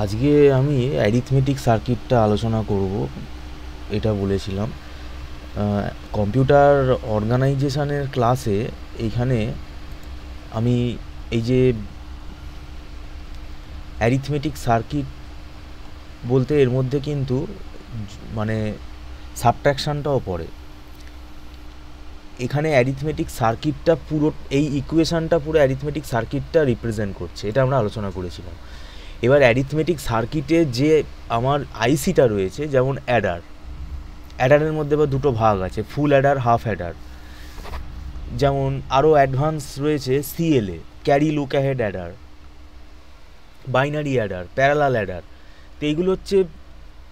আজকে আমি অ্যারিথমেটিক সার্কিটটা আলোচনা করব, এটা বলেছিলাম। কম্পিউটার অর্গানাইজেশনের ক্লাসে এইখানে আমি এই যে অ্যারিথমেটিক সার্কিট বলতে এর মধ্যে কিন্তু মানে সাবট্রাকশানটাও পড়ে। এখানে অ্যারিথমেটিক সার্কিটটা পুরো এই ইকুয়েশানটা পুরো অ্যারিথমেটিক সার্কিটটা রিপ্রেজেন্ট করছে, এটা আমরা আলোচনা করেছিলাম। এবার অ্যারিথমেটিক সার্কিটে যে আমার আইসিটা রয়েছে, যেমন অ্যাডারের মধ্যে বা দুটো ভাগ আছে, ফুল অ্যাডার, হাফ অ্যাডার। যেমন আরও অ্যাডভান্স রয়েছে CLA, carry look ahead Eder, binary Eder, parallel Eder. তো এইগুলো হচ্ছে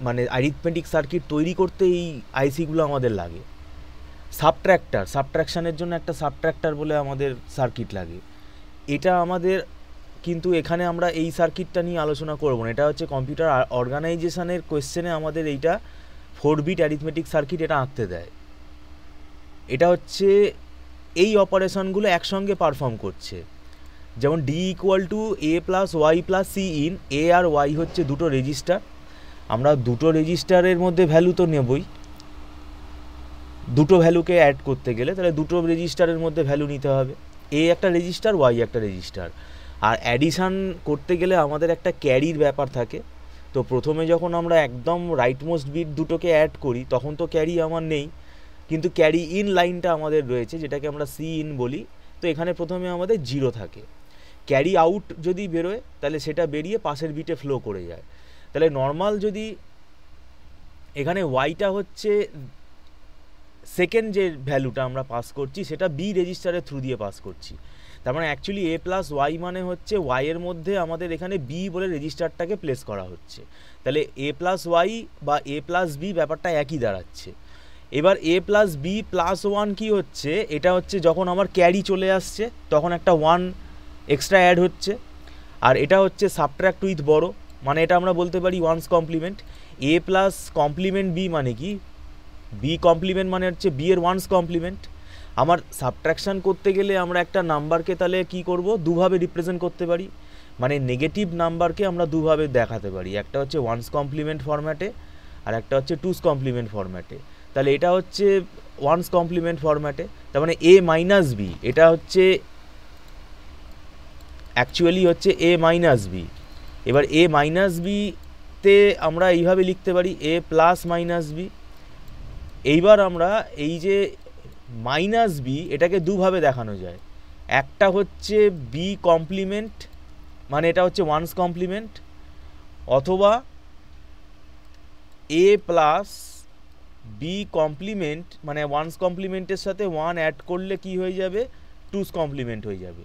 মানে অ্যারিথমেটিক সার্কিট তৈরি করতে এই আইসিগুলো আমাদের লাগে। সাবট্রাকশানের জন্য একটা সাবট্রাক্টার বলে আমাদের সার্কিট লাগে। এটা আমাদের কিন্তু এখানে আমরা এই সার্কিটটা নিয়ে আলোচনা করব না। এটা হচ্ছে কম্পিউটার অর্গানাইজেশনের কোয়েশ্চেনে আমাদের এইটা 4 বিট অ্যারিথমেটিক সার্কিট এটা আঁকতে দেয়। এটা হচ্ছে এই অপারেশনগুলো একসঙ্গে পারফর্ম করছে। যেমন D equal to A plus Y plus C in, A আর ওয়াই হচ্ছে দুটো রেজিস্টার। আমরা দুটো রেজিস্টারের মধ্যে ভ্যালু তো নেবই, দুটো ভ্যালুকে অ্যাড করতে গেলে তাহলে দুটো রেজিস্টারের মধ্যে ভ্যালু নিতে হবে। এ একটা রেজিস্টার, ওয়াই একটা রেজিস্টার। আর অ্যাডিশান করতে গেলে আমাদের একটা ক্যারির ব্যাপার থাকে। তো প্রথমে যখন আমরা একদম রাইটমোস্ট বিট দুটোকে অ্যাড করি তখন তো ক্যারি আমার নেই, কিন্তু ক্যারি ইন লাইনটা আমাদের রয়েছে, যেটাকে আমরা সি ইন বলি। তো এখানে প্রথমে আমাদের 0 থাকে। ক্যারি আউট যদি বেরোয় তাহলে সেটা বেরিয়ে পাশের বিটে ফ্লো করে যায়। তাহলে নর্মাল যদি এখানে ওয়াইটা হচ্ছে সেকেন্ড যে ভ্যালুটা আমরা পাস করছি সেটা বি রেজিস্টারের থ্রু দিয়ে পাস করছি। তার মানে অ্যাকচুয়ালি এ প্লাস ওয়াই মানে হচ্ছে ওয়াইয়ের মধ্যে আমাদের এখানে বি বলে রেজিস্টারটাকে প্লেস করা হচ্ছে। তাহলে এ প্লাস ওয়াই বা এ প্লাস বি ব্যাপারটা একই দাঁড়াচ্ছে। এবার এ প্লাস বি প্লাস 1 কী হচ্ছে, এটা হচ্ছে যখন আমার ক্যারি চলে আসছে তখন একটা 1 এক্সট্রা অ্যাড হচ্ছে। আর এটা হচ্ছে সাবট্র্যাক্ট উইথ বড়, মানে এটা আমরা বলতে পারি ওয়ান্স কমপ্লিমেন্ট। এ প্লাস কমপ্লিমেন্ট বি মানে কি, বি কমপ্লিমেন্ট মানে হচ্ছে বি এর ওয়ান্স কমপ্লিমেন্ট। আমার সাবট্রাকশান করতে গেলে আমরা একটা নাম্বারকে তাহলে কি করব, দুভাবে রিপ্রেজেন্ট করতে পারি। মানে নেগেটিভ নাম্বারকে আমরা দুভাবে দেখাতে পারি, একটা হচ্ছে ওয়ান্স কমপ্লিমেন্ট ফরম্যাটে আর একটা হচ্ছে টুস কমপ্লিমেন্ট ফরম্যাটে। তাহলে এটা হচ্ছে ওয়ান্স কমপ্লিমেন্ট ফরম্যাটে, তার মানে এ মাইনাস বি, এটা হচ্ছে অ্যাকচুয়ালি হচ্ছে এ মাইনাস বি। এবার এ মাইনাস বিতে আমরা এইভাবে লিখতে পারি এ প্লাস মাইনাস বি। এইবার আমরা এই যে মাইনাস বি এটাকে দুভাবে দেখানো যায়, একটা হচ্ছে বি কমপ্লিমেন্ট মানে এটা হচ্ছে ওয়ান্স কমপ্লিমেন্ট, অথবা এ প্লাস বি কমপ্লিমেন্ট মানে ওয়ান্স কমপ্লিমেন্টের সাথে 1 অ্যাড করলে কি হয়ে যাবে, টুস কমপ্লিমেন্ট হয়ে যাবে।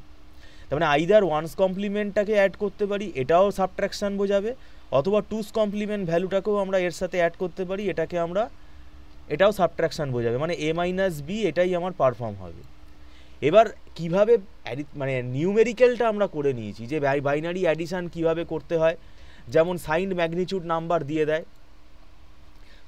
তার মানে আইদার ওয়ান্স কমপ্লিমেন্টটাকে অ্যাড করতে পারি, এটাও সাবট্রাকশান বোঝাবে, অথবা টুস কমপ্লিমেন্ট ভ্যালুটাকেও আমরা এর সাথে অ্যাড করতে পারি, এটাও সাবট্রাকশান বোঝাবে। মানে এ মাইনাস বি এটাই আমার পারফর্ম হবে। এবার কিভাবে মানে নিউমেরিক্যালটা আমরা করে নিয়েছি যে বাইনারি অ্যাডিশান কিভাবে করতে হয়। যেমন সাইন ম্যাগনিটিউড নাম্বার দিয়ে দেয়,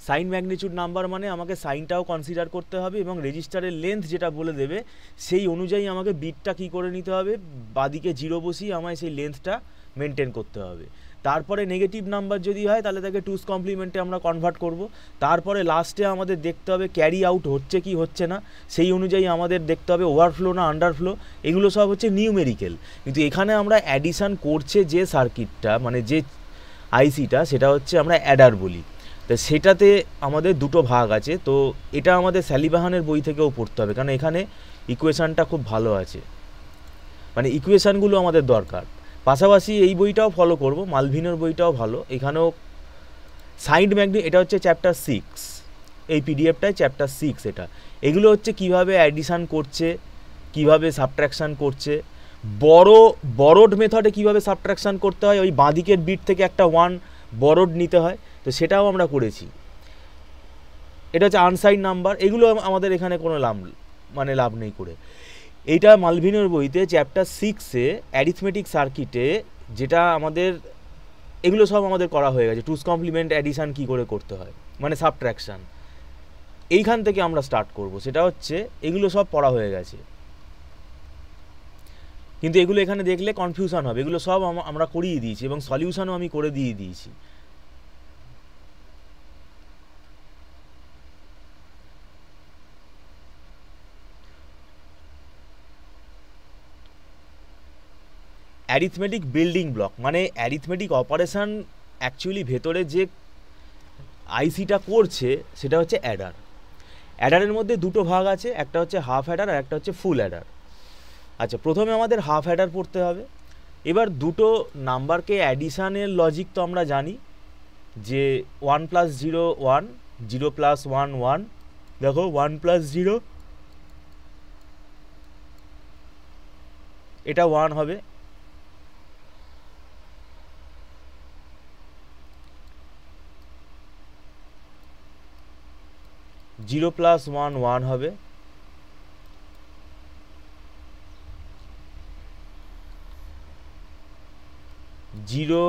সাইন ম্যাগনিটিউড নাম্বার মানে আমাকে সাইনটাও কনসিডার করতে হবে এবং রেজিস্টারের লেন্থ যেটা বলে দেবে সেই অনুযায়ী আমাকে বিটটা কী করে নিতে হবে, বাদিকে 0 বসিয়ে আমায় সেই লেন্থটা মেনটেন করতে হবে। তারপরে নেগেটিভ নাম্বার যদি হয় তাহলে তাকে টুস কমপ্লিমেন্টে আমরা কনভার্ট করব। তারপরে লাস্টে আমাদের দেখতে হবে ক্যারি আউট হচ্ছে কি হচ্ছে না, সেই অনুযায়ী আমাদের দেখতে হবে ওভারফ্লো না আন্ডারফ্লো। এগুলো সব হচ্ছে নিউমেরিক্যাল। কিন্তু এখানে আমরা অ্যাডিশান করছে যে সার্কিটটা মানে যে আইসিটা সেটা হচ্ছে আমরা অ্যাডার বলি। তো সেটাতে আমাদের দুটো ভাগ আছে। তো এটা আমাদের স্যালিবাহানের বই থেকেও পড়তে হবে, কারণ এখানে ইকুয়েশানটা খুব ভালো আছে, মানে ইকুয়েশানগুলো আমাদের দরকার। পাশাপাশি এই বইটাও ফলো করব, মালভিনোর বইটাও ভালো। এখানেও সাইন ম্যাগনি, এটা হচ্ছে চ্যাপ্টার 6, এই পিডিএফটায় চ্যাপ্টার 6 এটা। এগুলো হচ্ছে কিভাবে অ্যাডিশান করছে, কিভাবে সাবট্রাকশান করছে, বড়ড মেথডে কিভাবে সাবট্রাকশান করতে হয়, ওই বাঁদিকের বিট থেকে একটা 1 বড়ড নিতে হয়, তো সেটাও আমরা করেছি। এটা হচ্ছে আনসাইন নাম্বার, এগুলো আমাদের এখানে কোনো লাভ নেই করে। এইটা মালভিনোর বইতে চ্যাপ্টার 6-এ অ্যারিথমেটিক সার্কিটে যেটা আমাদের এগুলো সব আমাদের করা হয়ে গেছে। টুস কমপ্লিমেন্ট অ্যাডিশান কী করে করতে হয়, মানে সাবট্র্যাকশান, এইখান থেকে আমরা স্টার্ট করব। সেটা হচ্ছে এগুলো সব পড়া হয়ে গেছে, কিন্তু এগুলো এখানে দেখলে কনফিউশন হবে। এগুলো সব আমরা করিয়ে দিয়েছি এবং সলিউশনও আমি করে দিয়ে দিয়েছি। অ্যারিথমেটিক বিল্ডিং ব্লক মানে অ্যারিথমেটিক অপারেশন অ্যাকচুয়ালি ভেতরে যে আইসিটা করছে সেটা হচ্ছে অ্যাডার। অ্যাডারের মধ্যে দুটো ভাগ আছে, একটা হচ্ছে হাফ অ্যাডার আর একটা হচ্ছে ফুল অ্যাডার। আচ্ছা, প্রথমে আমাদের হাফ অ্যাডার পড়তে হবে। এবার দুটো নাম্বারকে অ্যাডিশানের লজিক তো আমরা জানি যে 1 + 0 1, 0 + 1 1। দেখো 1 + 0 এটা 1 হবে, 0 + 1 1 হবে, 0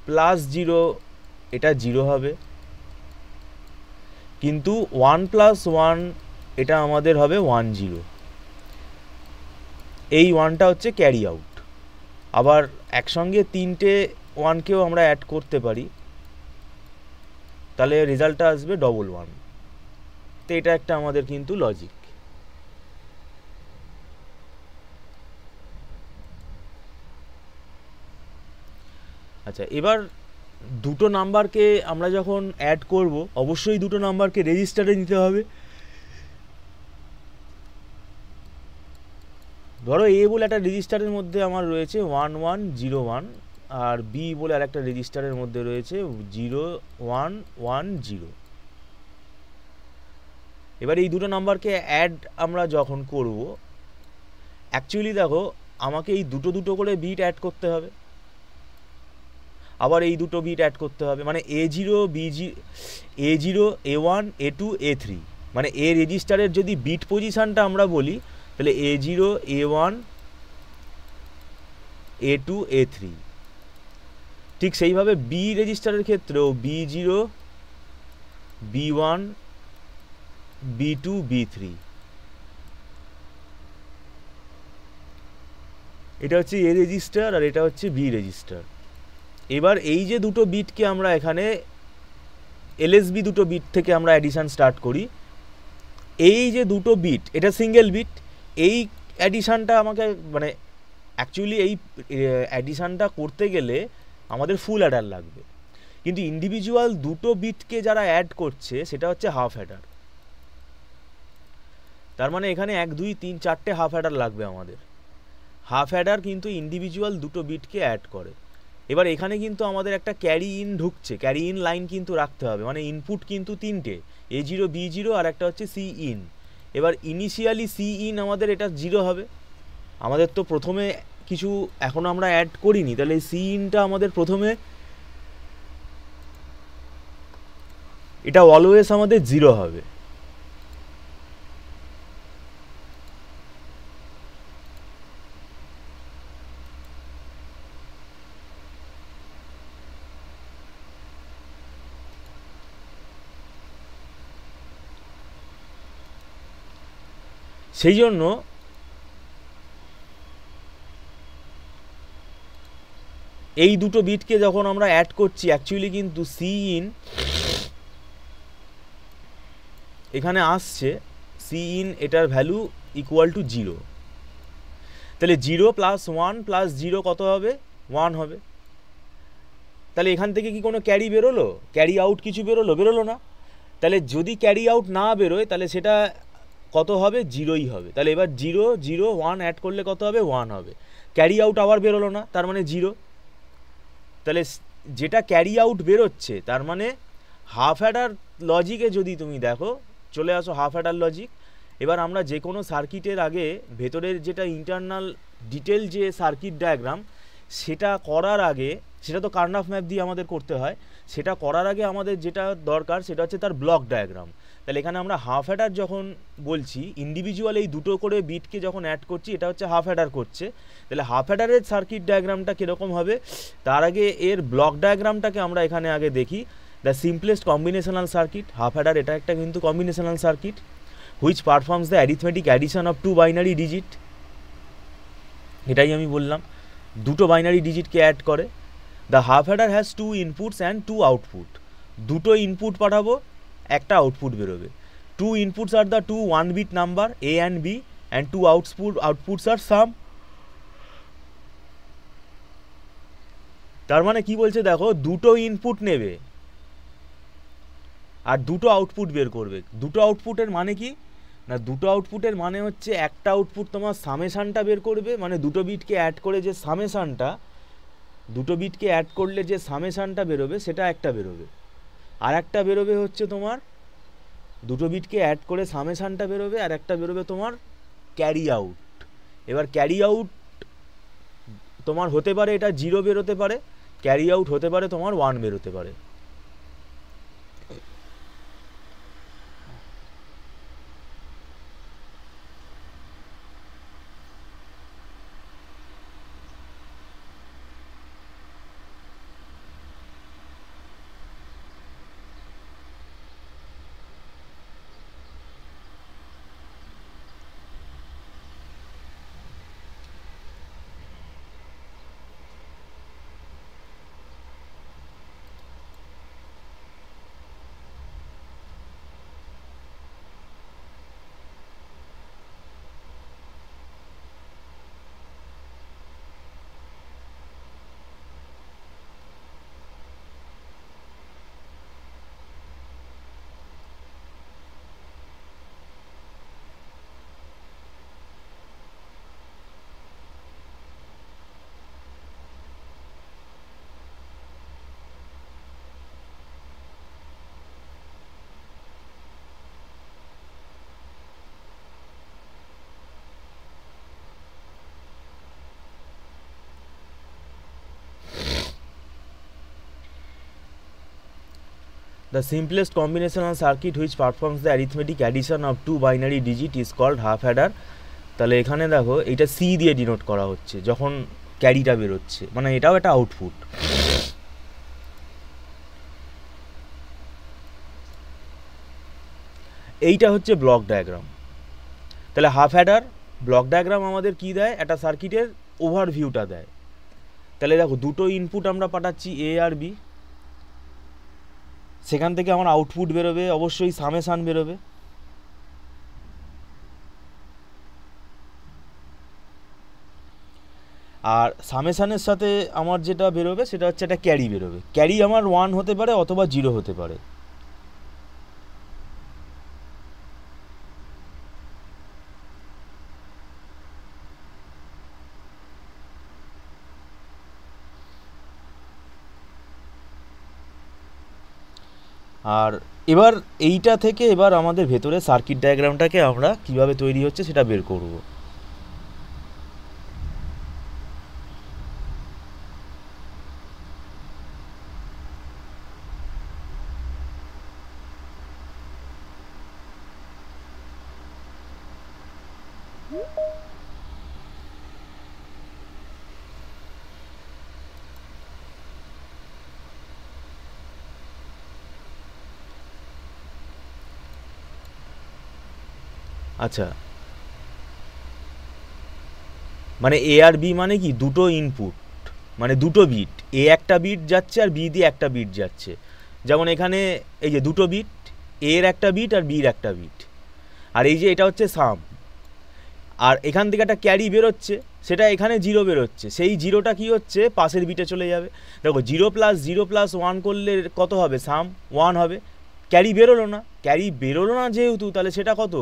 + 0 এটা 0 হবে, কিন্তু 1 + 1 এটা আমাদের হবে 1 0। এই 1টা হচ্ছে ক্যারি আউট। আবার একসঙ্গে তিনটে 1কেও আমরা অ্যাড করতে পারি, তাহলে রেজাল্টটা আসবে 1 1। তো এটা একটা আমাদের কিন্তু লজিক। আচ্ছা, এবার দুটো নাম্বারকে আমরা যখন অ্যাড করব অবশ্যই দুটো নাম্বারকে রেজিস্টারে নিতে হবে। ধরো এ বলে একটা রেজিস্টারের মধ্যে আমার রয়েছে 1 1 0 1, আর বি বলে আর একটা রেজিস্টারের মধ্যে রয়েছে 0 1 1 0। এবার এই দুটো নাম্বারকে অ্যাড আমরা যখন করব, অ্যাকচুয়ালি দেখো আমাকে এই দুটো করে বিট অ্যাড করতে হবে, আবার এই দুটো বিট অ্যাড করতে হবে, মানে A0 B0 A0 A1 A2 A3, মানে এ রেজিস্টারের যদি বিট পজিশানটা আমরা বলি তাহলে A0 A1 A2 A3। ঠিক সেইভাবে বি রেজিস্টারের ক্ষেত্রেও B0 B1 B2 B3। এটা হচ্ছে এ রেজিস্টার আর এটা হচ্ছে বি রেজিস্টার। এবার এই যে দুটো বিটকে আমরা এখানে এলএসবি দুটো বিট থেকে আমরা অ্যাডিশান স্টার্ট করি, এই যে দুটো বিট এটা সিঙ্গেল বিট, এই অ্যাডিশানটা আমাকে মানে অ্যাকচুয়ালি এই অ্যাডিশানটা করতে গেলে আমাদের ফুল অ্যাডার লাগবে, কিন্তু ইন্ডিভিজুয়াল দুটো বিটকে যারা অ্যাড করছে সেটা হচ্ছে হাফ অ্যাডার। তার মানে এখানে 1 2 3 4টে হাফ অ্যাডার লাগবে আমাদের। হাফ অ্যাডার কিন্তু ইন্ডিভিজুয়াল দুটো বিটকে অ্যাড করে। এবার এখানে কিন্তু আমাদের একটা ক্যারি ইন ঢুকছে, ক্যারি ইন লাইন কিন্তু রাখতে হবে, মানে ইনপুট কিন্তু তিনটে, A0 B0 আর একটা হচ্ছে সি ইন। এবার ইনিশিয়ালি সি ইন আমাদের এটা 0 হবে, আমাদের তো প্রথমে কিছু এখনও আমরা অ্যাড করিনি, তাহলে সি ইনটা আমাদের প্রথমে এটা অলওয়েজ আমাদের 0 হবে। সেই জন্য এই দুটো বিটকে যখন আমরা অ্যাড করছি অ্যাকচুয়ালি কিন্তু সি ইন এখানে আসছে, সি ইন এটার ভ্যালু ইকুয়াল টু 0। তাহলে 0 + 1 + 0 কত হবে? 1 হবে। তাহলে এখান থেকে কি কোনো ক্যারি বেরোলো, ক্যারি আউট কিছু বেরোলো না? তাহলে যদি ক্যারি আউট না বেরোয় তাহলে সেটা কত হবে? 0ই হবে। তাহলে এবার 0 0 1 অ্যাড করলে কত হবে? 1 হবে। ক্যারি আউট আবার বেরোলো না, তার মানে 0। তাহলে যেটা ক্যারি আউট বেরোচ্ছে তার মানে হাফ অ্যাডার লজিকে যদি তুমি দেখো, চলে আসো হাফ অ্যাডার লজিক। এবার আমরা যে কোনো সার্কিটের আগে ভেতরের যেটা ইন্টারনাল ডিটেল যে সার্কিট ডায়াগ্রাম, সেটা করার আগে, সেটা তো কার্নাফ ম্যাপ দিয়ে আমাদের করতে হয়, সেটা করার আগে আমাদের যেটা দরকার সেটা হচ্ছে তার ব্লক ডায়াগ্রাম। তাহলে এখানে আমরা হাফ অ্যাডার যখন বলছি, ইন্ডিভিজুয়াল এই দুটো করে বিটকে যখন অ্যাড করছি, এটা হচ্ছে হাফ অ্যাডার করছে। তাহলে হাফ অ্যাডারের সার্কিট ডায়াগ্রামটা কীরকম হবে, তার আগে এর ব্লক ডায়াগ্রামটাকে আমরা এখানে আগে দেখি। The simplest combinational circuit, half adder এটা একটা কিন্তু combinational circuit, which performs the arithmetic addition of two binary digit. এটাই আমি বললাম, দুটো বাইনারি ডিজিটকে অ্যাড করে। The half adder has two inputs and two output, দুটো ইনপুট পাঠাবো, একটা আউটপুট বেরোবে। Two inputs are the two 1 bit number A and B, and two outputs are sum. তার মানে কি বলছে দেখো, দুটো ইনপুট নেবে আর দুটো আউটপুট বের করবে। দুটো আউটপুটের মানে কি না, দুটো আউটপুটের মানে হচ্ছে একটা আউটপুট তোমার সামেশানটা বের করবে, মানে দুটো বিটকে অ্যাড করে যে সামেশানটা, দুটো বিটকে অ্যাড করলে যে সামেশানটা বেরোবে সেটা একটা বেরোবে। আর একটা বেরোবে হচ্ছে তোমার, দুটো বিটকে অ্যাড করে সামেশানটা বেরোবে, আর একটা বেরোবে তোমার ক্যারি আউট। এবার ক্যারি আউট তোমার হতে পারে এটা 0 বেরোতে পারে, ক্যারি আউট হতে পারে তোমার 1 বেরোতে পারে। The simplest combinational circuit which performs the arithmetic addition of two binary digit is called half adder. তাহলে এখানে দেখো এটা সি দিয়ে ডিনোট করা হচ্ছে যখন ক্যারিটা বেরোচ্ছে, মানে এটাও একটা আউটপুট। এইটা হচ্ছে ব্লক ডায়াগ্রাম। তাহলে হাফ অ্যাডার ব্লক ডায়াগ্রাম আমাদের কি দেয়, একটা সার্কিটের ওভারভিউটা দেয়। তাহলে দেখো দুটো ইনপুট আমরা পাঠাচ্ছি এ আর বি, সেখান থেকে আমার আউটপুট বেরোবে, অবশ্যই সামেশান বেরোবে। আর সামেশানের সাথে আমার যেটা বেরোবে সেটা হচ্ছে একটা ক্যারি বেরোবে। ক্যারি আমার 1 হতে পারে অথবা 0 হতে পারে। আর এবার এইটা থেকে এবার আমাদের ভেতরে সার্কিট ডায়াগ্রামটাকে আমরা কিভাবে তৈরি হচ্ছে সেটা বের করব। আচ্ছা, মানে এ আর বি মানে কি, দুটো ইনপুট মানে দুটো বিট, এ একটা বিট যাচ্ছে আর বি দিয়ে একটা বিট যাচ্ছে। যেমন এখানে এই যে দুটো বিট, এর একটা বিট আর বির একটা বিট, আর এই যে এটা হচ্ছে সাম। আর এখান থেকে একটা ক্যারি বেরোচ্ছে, সেটা এখানে 0 বেরোচ্ছে, সেই 0টা কি হচ্ছে পাশের বিটে চলে যাবে। দেখো 0 + 0 + 1 করলে কত হবে, সাম 1 হবে। ক্যারি বেরোলো না, ক্যারি বেরোলো না যেহেতু, তাহলে সেটা কত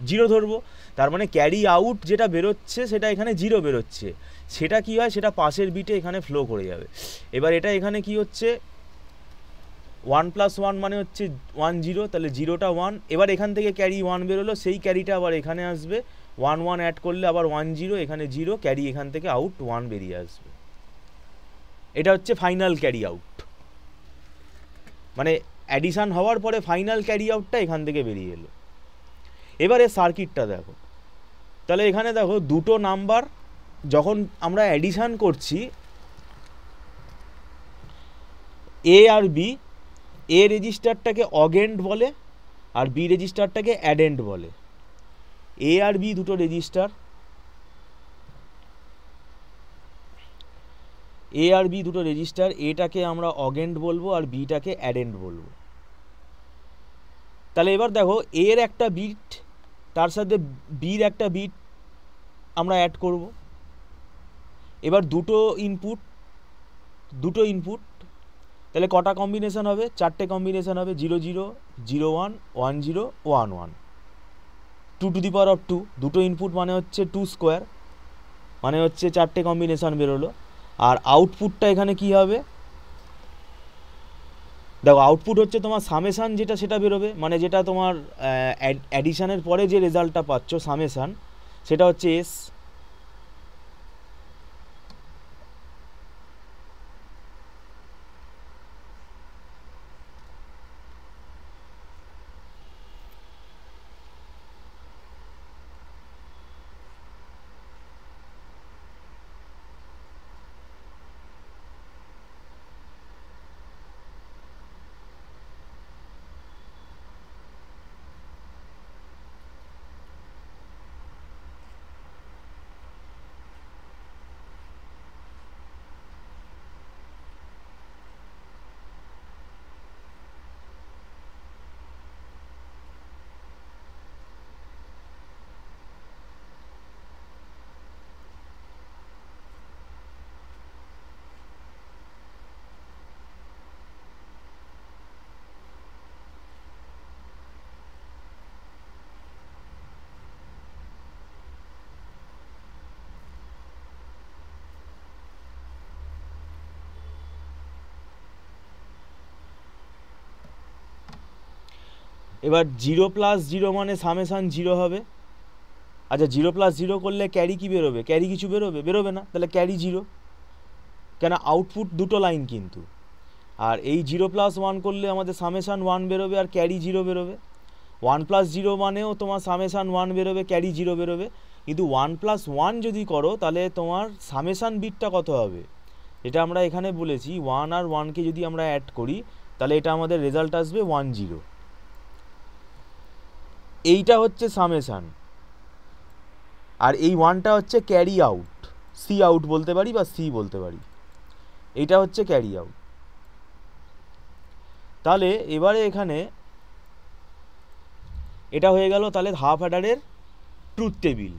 0 ধরবো। তার মানে ক্যারি আউট যেটা বেরোচ্ছে সেটা এখানে 0 বেরোচ্ছে, সেটা কি হয়, সেটা পাশের বিটে এখানে ফ্লো করে যাবে। এবার এটা এখানে কি হচ্ছে 1 + 1 মানে হচ্ছে 1 0, তাহলে 0টা 1। এবার এখান থেকে ক্যারি 1 বেরোলো, সেই ক্যারিটা আবার এখানে আসবে, 1 1 অ্যাড করলে আবার 1 0, এখানে 0, ক্যারি এখান থেকে আউট 1 বেরিয়ে আসবে। এটা হচ্ছে ফাইনাল ক্যারি আউট, মানে অ্যাডিশান হওয়ার পরে ফাইনাল ক্যারি আউটটা এখান থেকে বেরিয়ে এলো। এবারে সার্কিটটা দেখো, তাহলে এখানে দেখো দুটো নাম্বার যখন আমরা অ্যাডিশান করছি এ আর বি, এ রেজিস্টারটাকে অগেন্ড বলে আর বি রেজিস্টারটাকে অ্যাডেন্ট বলে। এ আর বি দুটো রেজিস্টার, এ আর বি দুটো রেজিস্টার, এটাকে আমরা অগেন্ড বলবো আর বিটাকে অ্যাডেন্ট বলবো। তাহলে এবার দেখো এর একটা বিট তার সাথে বির একটা বিট আমরা অ্যাড করব। এবার দুটো ইনপুট, তাহলে কটা কম্বিনেশন হবে? চারটে কম্বিনেশন হবে, 0 0 0 1 1 0 1 1, 2 টু দি পাওয়ার অফ 2, দুটো ইনপুট মানে হচ্ছে 2 স্কোয়ার, মানে হচ্ছে চারটে কম্বিনেশন বেরোলো। আর আউটপুটটা এখানে কি হবে দেখো, আউটপুট হচ্ছে তোমার সামেশান যেটা সেটা বেরোবে, মানে যেটা তোমার অ্যাডিশানের পরে যে রেজাল্টটা পাচ্ছ সামেশান, সেটা হচ্ছে এস। এবার 0 প্লাস 0 মানে সামেশান 0 হবে। আচ্ছা 0 প্লাস 0 করলে ক্যারি কি বেরোবে? ক্যারি কিছু বেরোবে? বেরোবে না, তাহলে ক্যারি 0, কেন আউটপুট দুটো লাইন কিন্তু। আর এই 0 প্লাস 1 করলে আমাদের সামেশান 1 বেরোবে আর ক্যারি 0 বেরোবে। 1 প্লাস 0 মানেও তোমার সামেশান 1 বেরোবে, ক্যারি 0 বেরোবে। কিন্তু 1 প্লাস 1 যদি করো তাহলে তোমার সামেশান বিটটা কত হবে? এটা আমরা এখানে বলেছি 1 আর 1কে যদি আমরা অ্যাড করি তাহলে এটা আমাদের রেজাল্ট আসবে 1 0। এইটা হচ্ছে সামেশান, আর এই 1টা হচ্ছে ক্যারি আউট, সি আউট বলতে পারি বা সি বলতে পারি। এইটা হচ্ছে ক্যারি আউট। তাহলে এবারে এখানে এটা হয়ে গেল তাহলে হাফ অ্যাডারের ট্রুথ টেবিল।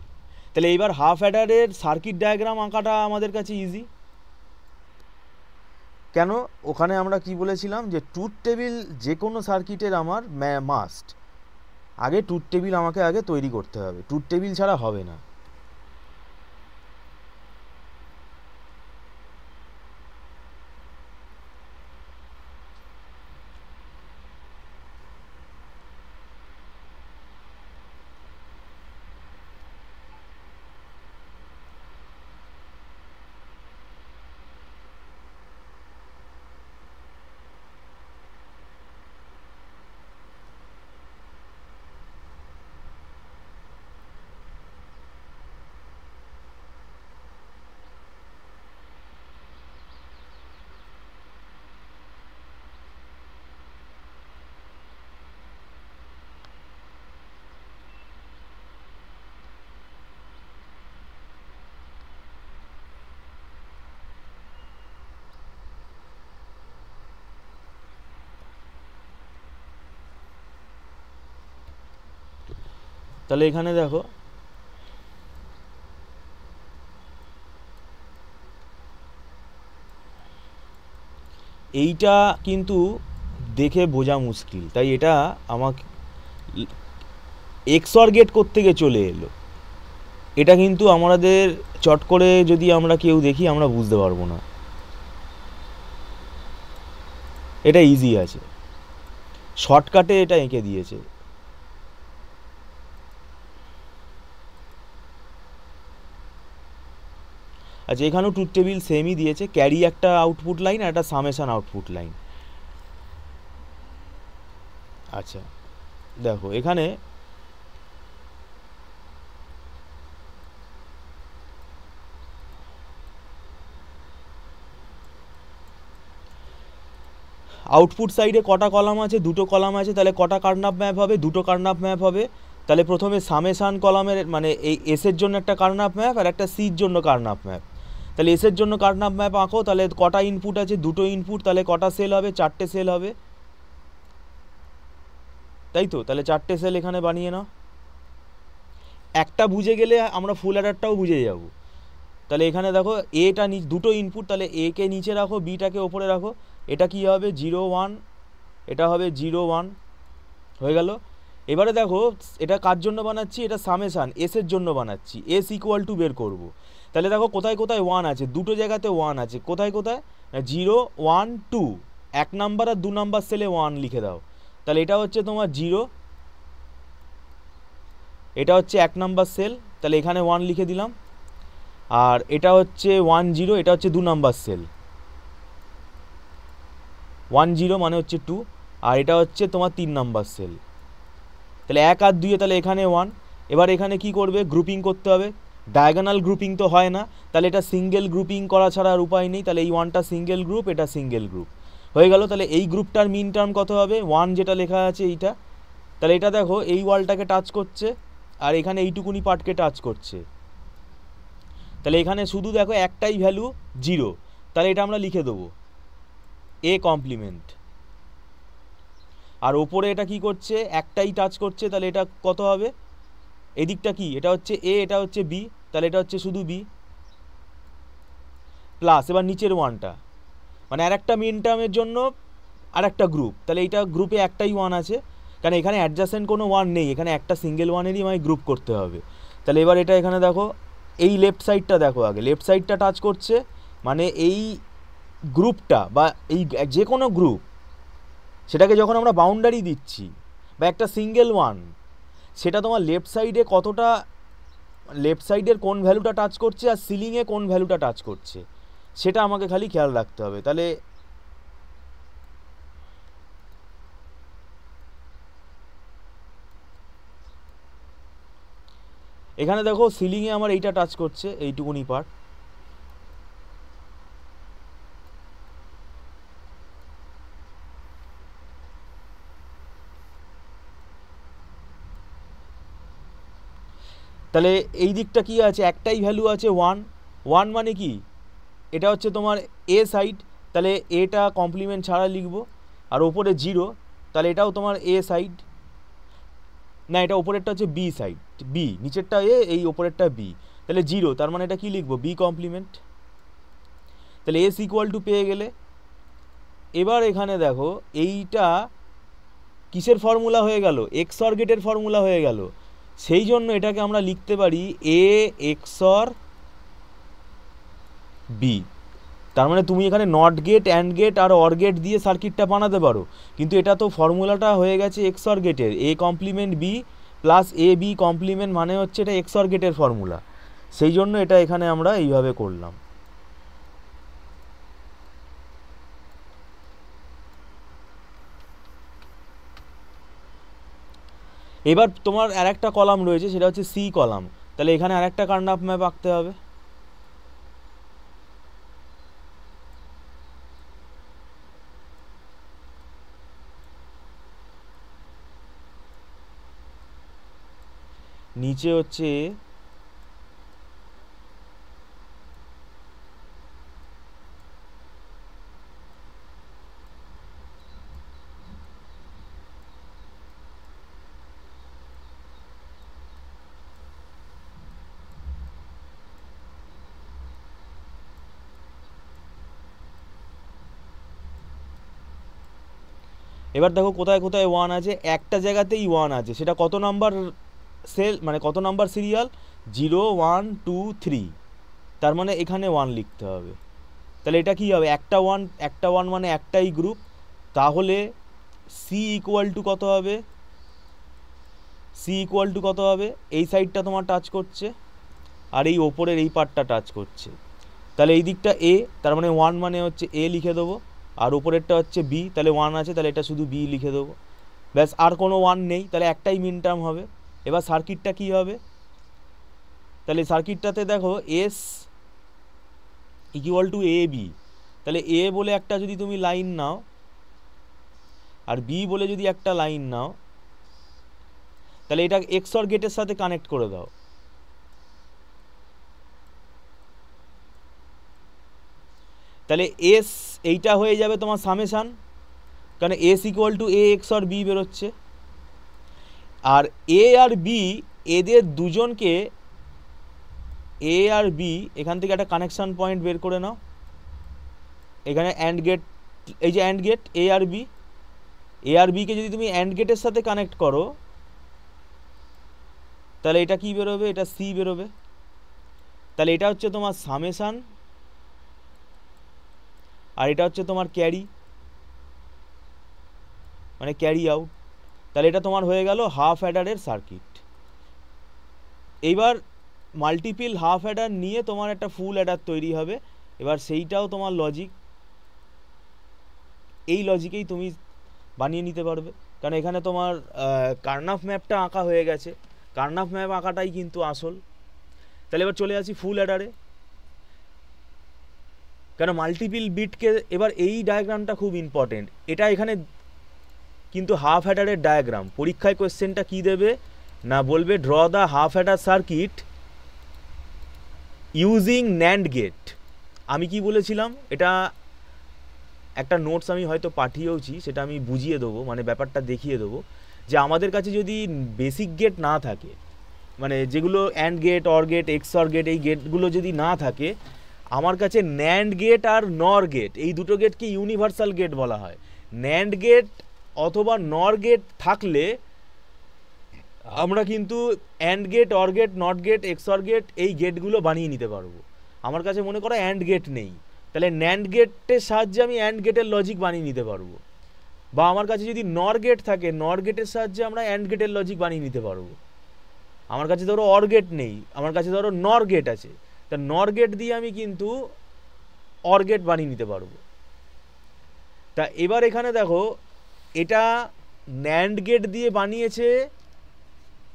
তাহলে এবার হাফ অ্যাডারের সার্কিট ডায়াগ্রাম আঁকাটা আমাদের কাছে ইজি। কেন? ওখানে আমরা কি বলেছিলাম যে ট্রুথ টেবিল যে কোনো সার্কিটের আমার মাস্ট, আগে ট্রুথ টেবিল আমাকে আগে তৈরি করতে হবে, ট্রুথ টেবিল ছাড়া হবে না। তাহলে এখানে দেখো এইটা কিন্তু দেখে বোঝা মুশকিল, তাই এটা আমাকে এক্সঅর গেট করতে গিয়ে চলে এলো। এটা কিন্তু আমাদের চট করে যদি আমরা কেউ দেখি আমরা বুঝতে পারবো না। এটা ইজি আছে, শর্টকাটে এটা এঁকে দিয়েছে। আচ্ছা, এখানেও ট্রুথ টেবিল সেমই দিয়েছে, ক্যারি একটা আউটপুট লাইন আর একটা সামেশন আউটপুট লাইন। আচ্ছা দেখো এখানে আউটপুট সাইডে কটা কলাম আছে, দুটো কলাম আছে, তাহলে কটা কার্নাপ ম্যাপ হবে, দুটো কার্নাপ ম্যাপ হবে। তাহলে প্রথমে সামেশান কলামের মানে এই এসের জন্য একটা কার্নাপ ম্যাপ আর একটা সির জন্য কার্নাপ ম্যাপ। তাহলে এসের জন্য কার্নাপ ম্যাপ আঁকো, তাহলে কটা ইনপুট আছে, দুটো ইনপুট, তাহলে কটা সেল হবে, চারটে সেল হবে, তাই তো? তাহলে চারটে সেল এখানে বানিয়ে নাও। একটা বুঝে গেলে আমরা ফুল অ্যাডারটাও বুঝে যাব। তাহলে এখানে দেখো এটা দুটো ইনপুট, তাহলে এ কে নিচে রাখো, বিটাকে ওপরে রাখো। এটা কি হবে 0 1, এটা হবে 0 1, হয়ে গেল। এবারে দেখো এটা কার জন্য বানাচ্ছি, এটা সামেশান এসের জন্য বানাচ্ছি, এস ইকুয়াল টু বের করব। তাহলে দেখো কোথায় কোথায় 1 আছে, দুটো জায়গাতে 1 আছে, কোথায় কোথায় 0 1 2, 1 নাম্বার আর 2 নাম্বার সেলে 1 লিখে দাও। তাহলে এটা হচ্ছে তোমার 0, এটা হচ্ছে 1 নাম্বার সেল, তাহলে এখানে 1 লিখে দিলাম। আর এটা হচ্ছে 1 0, এটা হচ্ছে 2 নাম্বার সেল, 1 0 মানে হচ্ছে 2, আর এটা হচ্ছে তোমার 3 নাম্বার সেল। তাহলে 1 আর 2, তাহলে এখানে 1। এবার এখানে কি করবে, গ্রুপিং করতে হবে। ডায়াগোনাল গ্রুপিং তো হয় না, তাহলে এটা সিঙ্গেল গ্রুপিং করা ছাড়া আর উপায় নেই। তাহলে এই 1টা সিঙ্গেল গ্রুপ, এটা সিঙ্গেল গ্রুপ, হয়ে গেল। তাহলে এই গ্রুপটার মিন টার্ম কত হবে, 1 যেটা লেখা আছে এইটা। তাহলে এটা দেখো এই ওয়ালটাকে টাচ করছে আর এখানে এইটুকুনি পার্টকে টাচ করছে। তাহলে এখানে শুধু দেখো একটাই ভ্যালু 0, তাহলে এটা আমরা লিখে দেবো এ কমপ্লিমেন্ট। আর ওপরে এটা কি করছে, একটাই টাচ করছে, তাহলে এটা কত হবে, এদিকটা কি, এটা হচ্ছে এ, এটা হচ্ছে বি, তাহলে এটা হচ্ছে শুধু বি প্লাস। এবার নিচের 1টা মানে আর একটা মিন টার্মের জন্য আর একটা গ্রুপ, তাহলে এইটা গ্রুপে একটাই 1 আছে, কারণ এখানে অ্যাডজাসেন্ট কোনো 1 নেই, এখানে একটা সিঙ্গেল 1-এরই আমায় গ্রুপ করতে হবে। তাহলে এবার এটা এখানে দেখো এই লেফট সাইডটা দেখো, আগে লেফট সাইডটা টাচ করছে, মানে এই গ্রুপটা বা এই যে কোনো গ্রুপ, সেটাকে যখন আমরা বাউন্ডারি দিচ্ছি বা একটা সিঙ্গেল 1, সেটা তোমার লেফট সাইডে কতটা, লেফট সাইডের কোন ভ্যালুটা টাচ করছে আর সিলিংয়ে কোন ভ্যালুটা টাচ করছে, সেটা আমাকে খালি খেয়াল রাখতে হবে। তাহলে এখানে দেখো সিলিংয়ে আমার এইটা টাচ করছে, এইটুকুনি পার্ট। তাহলে এই দিকটা কি আছে, একটাই ভ্যালু আছে 1, 1 মানে কি, এটা হচ্ছে তোমার এ সাইড, তাহলে এটা কমপ্লিমেন্ট ছাড়া লিখবো। আর ওপরে 0, তাহলে এটাও তোমার এ সাইড, না এটা ওপরেরটা হচ্ছে বি সাইড, বি, নিচেরটা এ, এই ওপরেরটা বি, তাহলে 0, তার মানে এটা কি লিখবো, বি কমপ্লিমেন্ট। তাহলে এস ইকুয়াল টু পেয়ে গেলে। এবার এখানে দেখো এইটা কিসের ফর্মুলা হয়ে গেল, এক্সঅর গেটের ফর্মুলা হয়ে গেল, সেই জন্য এটাকে আমরা লিখতে পারি এ এক্সঅর বি। তার মানে তুমি এখানে নট গেট, অ্যান্ড গেট আর অর গেট দিয়ে সার্কিটটা বানাতে পারো, কিন্তু এটা তো ফর্মুলাটা হয়ে গেছে এক্সঅর গেটের, A complement B plus A B complement, মানে হচ্ছে এটা এক্সঅর গেটের ফর্মুলা, সেই জন্য এটা এখানে আমরা এইভাবে করলাম। এবার তোমার আর একটা কলাম রয়েছে, সেটা হচ্ছে সি কলাম, তাহলে এখানে আর একটা কার্নাপ ম্যাপ আঁকতে হবে। নিচে হচ্ছে এবার দেখো কোথায় কোথায় 1 আছে, একটা জায়গাতেই 1 আছে, সেটা কত নাম্বার সেল মানে কত নাম্বার সিরিয়াল, 0 1 2 3, তার মানে এখানে 1 লিখতে হবে। তাহলে এটা কি হবে, একটা 1 মানে একটাই গ্রুপ, তাহলে সি ইকুয়াল টু কত হবে, সি ইকুয়াল টু কত হবে, এই সাইডটা তোমার টাচ করছে আর এই ওপরের এই পার্টটা টাচ করছে, তাহলে এই দিকটা এ, তার মানে 1 মানে হচ্ছে এ লিখে দেবো, আর উপরেরটা হচ্ছে বি, তাহলে 1 আছে, তাহলে এটা শুধু বি লিখে দেবো, ব্যাস। আর কোনো 1 নেই, তাহলে একটাই মিন টার্ম হবে। এবার সার্কিটটা কী হবে, তাহলে সার্কিটটাতে দেখো S equal to A B, তাহলে এ বলে একটা যদি তুমি লাইন নাও আর বি বলে যদি একটা লাইন নাও, তাহলে এটা এক্সঅর গেটের সাথে কানেক্ট করে দাও। তাহলে এস এইটা হয়ে যাবে তোমার সামেশান, কারণ S equal to A XOR B বেরোচ্ছে। আর এ আর বি এদের দুজনকে, এ আর বি এখান থেকে একটা কানেকশান পয়েন্ট বের করে নাও, এখানে অ্যান্ড গেট, এই যে অ্যান্ড গেট এ আর বি, এ আর বিকে যদি তুমি অ্যান্ড গেটের সাথে কানেক্ট করো, তাহলে এটা কি বেরোবে, এটা সি বেরোবে। তাহলে এটা হচ্ছে তোমার সামেশান, আর এটা হচ্ছে তোমার ক্যারি, মানে ক্যারি আউট। তাহলে এটা তোমার হয়ে গেল হাফ অ্যাডারের সার্কিট। এইবার মাল্টিপিল হাফ অ্যাডার নিয়ে তোমার একটা ফুল অ্যাডার তৈরি হবে। এবার সেইটাও তোমার লজিক, এই লজিকেই তুমি বানিয়ে নিতে পারবে, কারণ এখানে তোমার কার্নাফ ম্যাপটা আঁকা হয়ে গেছে, কার্নাফ ম্যাপ আঁকাটাই কিন্তু আসল। তাহলে এবার চলে আসি ফুল অ্যাডারে, কেন মাল্টিপিল বিটকে, এবার এই ডায়াগ্রামটা খুব ইম্পর্টেন্ট, এটা এখানে কিন্তু হাফ অ্যাডারের ডায়াগ্রাম। পরীক্ষায় কোয়েশ্চেনটা কি দেবে না, বলবে draw the half adder circuit using NAND gate. আমি কি বলেছিলাম, এটা একটা নোটস আমি হয়তো পাঠিয়েওছি, সেটা আমি বুঝিয়ে দেবো, মানে ব্যাপারটা দেখিয়ে দেবো, যে আমাদের কাছে যদি বেসিক গেট না থাকে, মানে যেগুলো and gate, or gate, XOR gate, এই গেটগুলো যদি না থাকে, আমার কাছে ন্যান্ড গেট আর নর গেট, এই দুটো গেটকে ইউনিভার্সাল গেট বলা হয়। ন্যান্ড গেট অথবা নর গেট থাকলে আমরা কিন্তু and gate, or gate, not gate, XOR gate, এই গেটগুলো বানিয়ে নিতে পারবো। আমার কাছে মনে করো অ্যান্ড গেট নেই, তাহলে ন্যান্ড গেটের সাহায্যে আমি অ্যান্ড গেটের লজিক বানিয়ে নিতে পারবো। বা আমার কাছে যদি নর গেট থাকে, নর গেটের সাহায্যে আমরা অ্যান্ড গেটের লজিক বানিয়ে নিতে পারবো। আমার কাছে ধরো অর গেট নেই, আমার কাছে ধরো নর গেট আছে, তা নর গেট দিয়ে আমি কিন্তু অর গেট বানিয়ে নিতে পারবো। তা এবার এখানে দেখো, এটা ন্যান্ড গেট দিয়ে বানিয়েছে,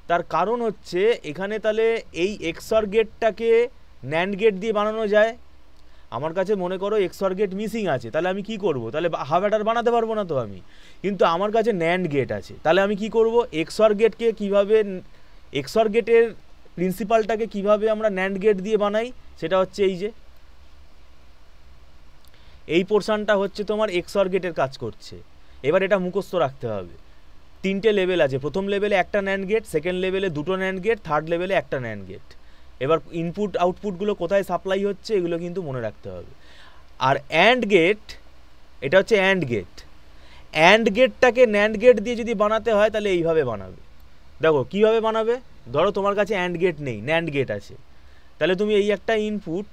তার কারণ হচ্ছে এখানে তাহলে এই এক্সঅর গেটটাকে ন্যান্ড গেট দিয়ে বানানো যায়। আমার কাছে মনে করো এক্সঅর গেট মিসিং আছে, তাহলে আমি কি করব, তাহলে হাফ অ্যাডার বানাতে পারবো না তো আমি, কিন্তু আমার কাছে ন্যান্ড গেট আছে, তাহলে আমি কি করব, এক্সঅর গেটকে কিভাবে, এক্সঅর গেটের প্রিন্সিপালটাকে কিভাবে আমরা ন্যান্ড গেট দিয়ে বানাই, সেটা হচ্ছে এই যে এই পোর্শনটা হচ্ছে তোমার এক্সঅর গেটের কাজ করছে। এবার এটা মুখস্থ রাখতে হবে। 3টে লেভেল আছে, প্রথম লেভেলে একটা ন্যান্ড গেট, সেকেন্ড লেভেলে 2টো ন্যান্ড গেট, থার্ড লেভেলে একটা ন্যান্ড গেট। এবার ইনপুট আউটপুটগুলো কোথায় সাপ্লাই হচ্ছে এগুলো কিন্তু মনে রাখতে হবে। আর অ্যান্ড গেট, এটা হচ্ছে অ্যান্ড গেট, অ্যান্ড গেটটাকে ন্যান্ড গেট দিয়ে যদি বানাতে হয় তাহলে এইভাবে বানাবে। দেখো কীভাবে বানাবে, ধরো তোমার কাছে অ্যান্ড গেট নেই, ন্যান্ড গেট আছে, তাহলে তুমি এই একটা ইনপুট,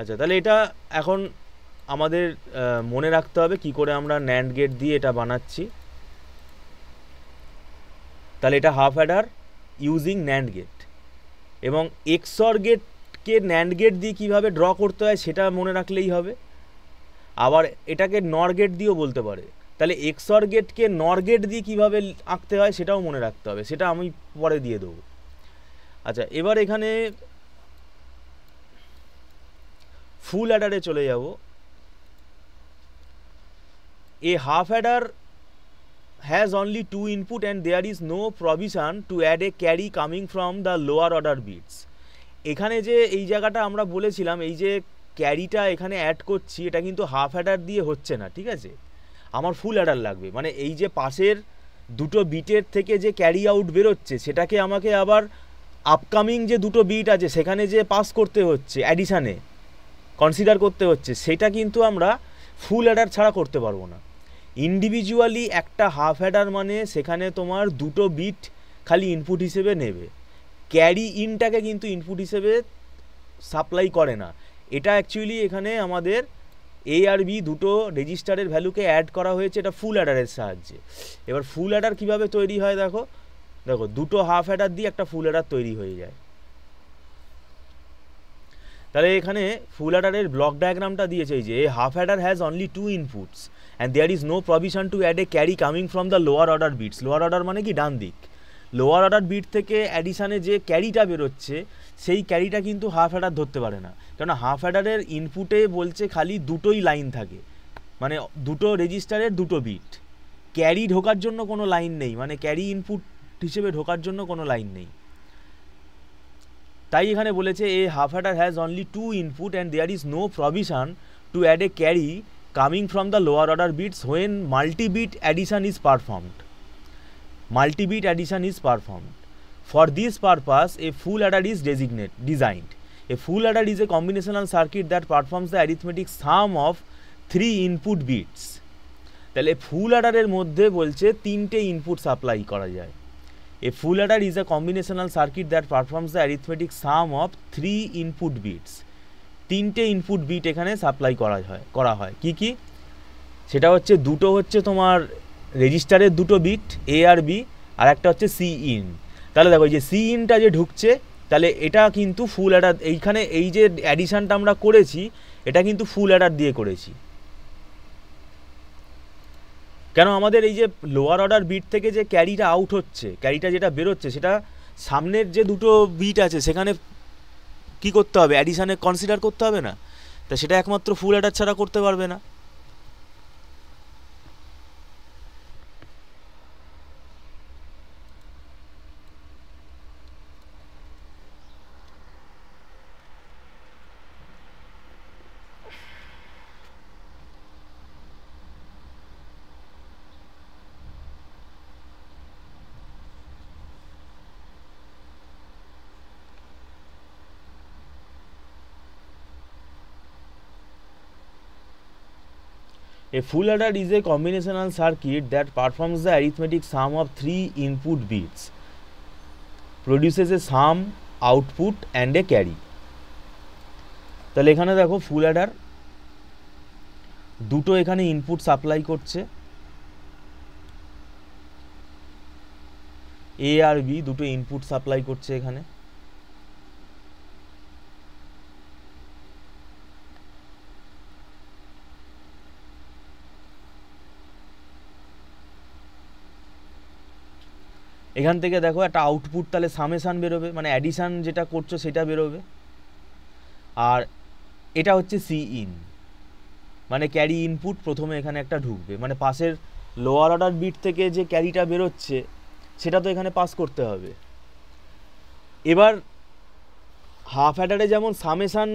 আচ্ছা তাহলে এটা এখন আমাদের মনে রাখতে হবে কি করে আমরা ন্যান্ড গেট দিয়ে এটা বানাচ্ছি। তাহলে এটা half adder using NAND gate, এবং এক্সঅর গেটকে ন্যান্ড গেট দিয়ে কীভাবে ড্র করতে হয় সেটা মনে রাখলেই হবে। আবার এটাকে নর গেট দিয়েও বলতে পারে, তাহলে এক্সঅর গেটকে নর গেট দিয়ে কীভাবে আঁকতে হয় সেটাও মনে রাখতে হবে, সেটা আমি পরে দিয়ে দেবো। আচ্ছা এবার এখানে ফুল অ্যাডারে চলে যাব। এ half Eder has only 2 input and there is no provision to add a carry coming from the lower order bits. এখানে যে এই জায়গাটা আমরা বলেছিলাম, এই যে ক্যারিটা এখানে অ্যাড করছি, এটা কিন্তু হাফ অ্যাডার দিয়ে হচ্ছে না, ঠিক আছে, আমার ফুল অ্যাডার লাগবে। মানে এই যে পাশের দুটো বিটের থেকে যে ক্যারি আউট বেরোচ্ছে সেটাকে আমাকে আবার আপকামিং যে দুটো বিট আছে সেখানে যে পাস করতে হচ্ছে অ্যাডিশানে, কনসিডার করতে হচ্ছে, সেটা কিন্তু আমরা ফুল অ্যাডার ছাড়া করতে পারবো না। ইন্ডিভিজুয়ালি একটা হাফ অ্যাডার মানে সেখানে তোমার দুটো বিট খালি ইনপুট হিসেবে নেবে, ক্যারি ইনটাকে কিন্তু ইনপুট হিসেবে সাপ্লাই করে না। এটা অ্যাকচুয়ালি এখানে আমাদের এ আর বি দুটো রেজিস্টারের ভ্যালুকে অ্যাড করা হয়েছে এটা ফুল অ্যাডারের সাহায্যে। এবার ফুল অ্যাডার কীভাবে তৈরি হয় দেখো, দুটো হাফ অ্যাডার দিয়ে একটা ফুল অ্যাডার তৈরি হয়ে যায়। তাহলে এখানে ফুল অ্যাডারের ব্লক ডায়াগ্রামটা দিয়েছে, এই যে a half adder has only 2 inputs and there is no provision to add a carry coming from the lower order bits. Lower order মানে কি, ডান দিক। লোয়ার অর্ডার বিট থেকে অ্যাডিশানে যে ক্যারিটা বেরোচ্ছে সেই ক্যারিটা কিন্তু হাফ অ্যাডার ধরতে পারে না, কেননা হাফ অ্যাডারের ইনপুটে বলছে খালি দুটোই লাইন থাকে, মানে দুটো রেজিস্টারের দুটো বিট, ক্যারি ঢোকার জন্য কোনো লাইন নেই, মানে ক্যারি ইনপুট হিসেবে ঢোকার জন্য কোনো লাইন নেই। তাই এখানে বলেছে a half adder has only 2 input and there is no provision to add a carry coming from the lower order bits when multi bit addition is performed. Multi-bit addition is performed. For this purpose, a full adder is designed. A full adder is a combinational circuit that performs the arithmetic sum of 3 input bits. তাহলে full অ্যাডারের মধ্যে বলছে 3টে input supply করা যায়। A full adder is a combinational circuit that performs the arithmetic sum of 3 input bits. 3টে input bit এখানে supply করা হয় কি কি, সেটা হচ্ছে দুটো হচ্ছে তোমার রেজিস্টারের দুটো বিট এ আর বি, আর একটা হচ্ছে সি ইন। তাহলে দেখো এই যে সি ইনটা যে ঢুকছে, তাহলে এটা কিন্তু ফুল অ্যাডার, এইখানে এই যে অ্যাডিশানটা আমরা করেছি এটা কিন্তু ফুল অ্যাডার দিয়ে করেছি। কেন, আমাদের এই যে লোয়ার অর্ডার বিট থেকে যে ক্যারিটা আউট হচ্ছে, ক্যারিটা যেটা বেরোচ্ছে, সেটা সামনের যে দুটো বিট আছে সেখানে কি করতে হবে, অ্যাডিশানে কনসিডার করতে হবে না, তা সেটা একমাত্র ফুল অ্যাডার ছাড়া করতে পারবে না। A full adder is a combinational circuit that performs the arithmetic sum of 3 input bits, produces a sum, output and a carry. তাহলে এখানে দেখো ফুল অ্যাডার দুটো এখানে ইনপুট সাপ্লাই করছে, এ আর বি দুটো ইনপুট সাপ্লাই করছে এখানে। এখান থেকে দেখো একটা আউটপুট, তাহলে সামেশান বেরোবে, মানে অ্যাডিশান যেটা করছো সেটা বেরোবে। আর এটা হচ্ছে সি ইন, মানে ক্যারি ইনপুট প্রথমে এখানে একটা ঢুকবে, মানে পাশের লোয়ার অর্ডার বিট থেকে যে ক্যারিটা বেরোচ্ছে সেটা তো এখানে পাস করতে হবে। এবার হাফ অ্যাডারে যেমন সামেশান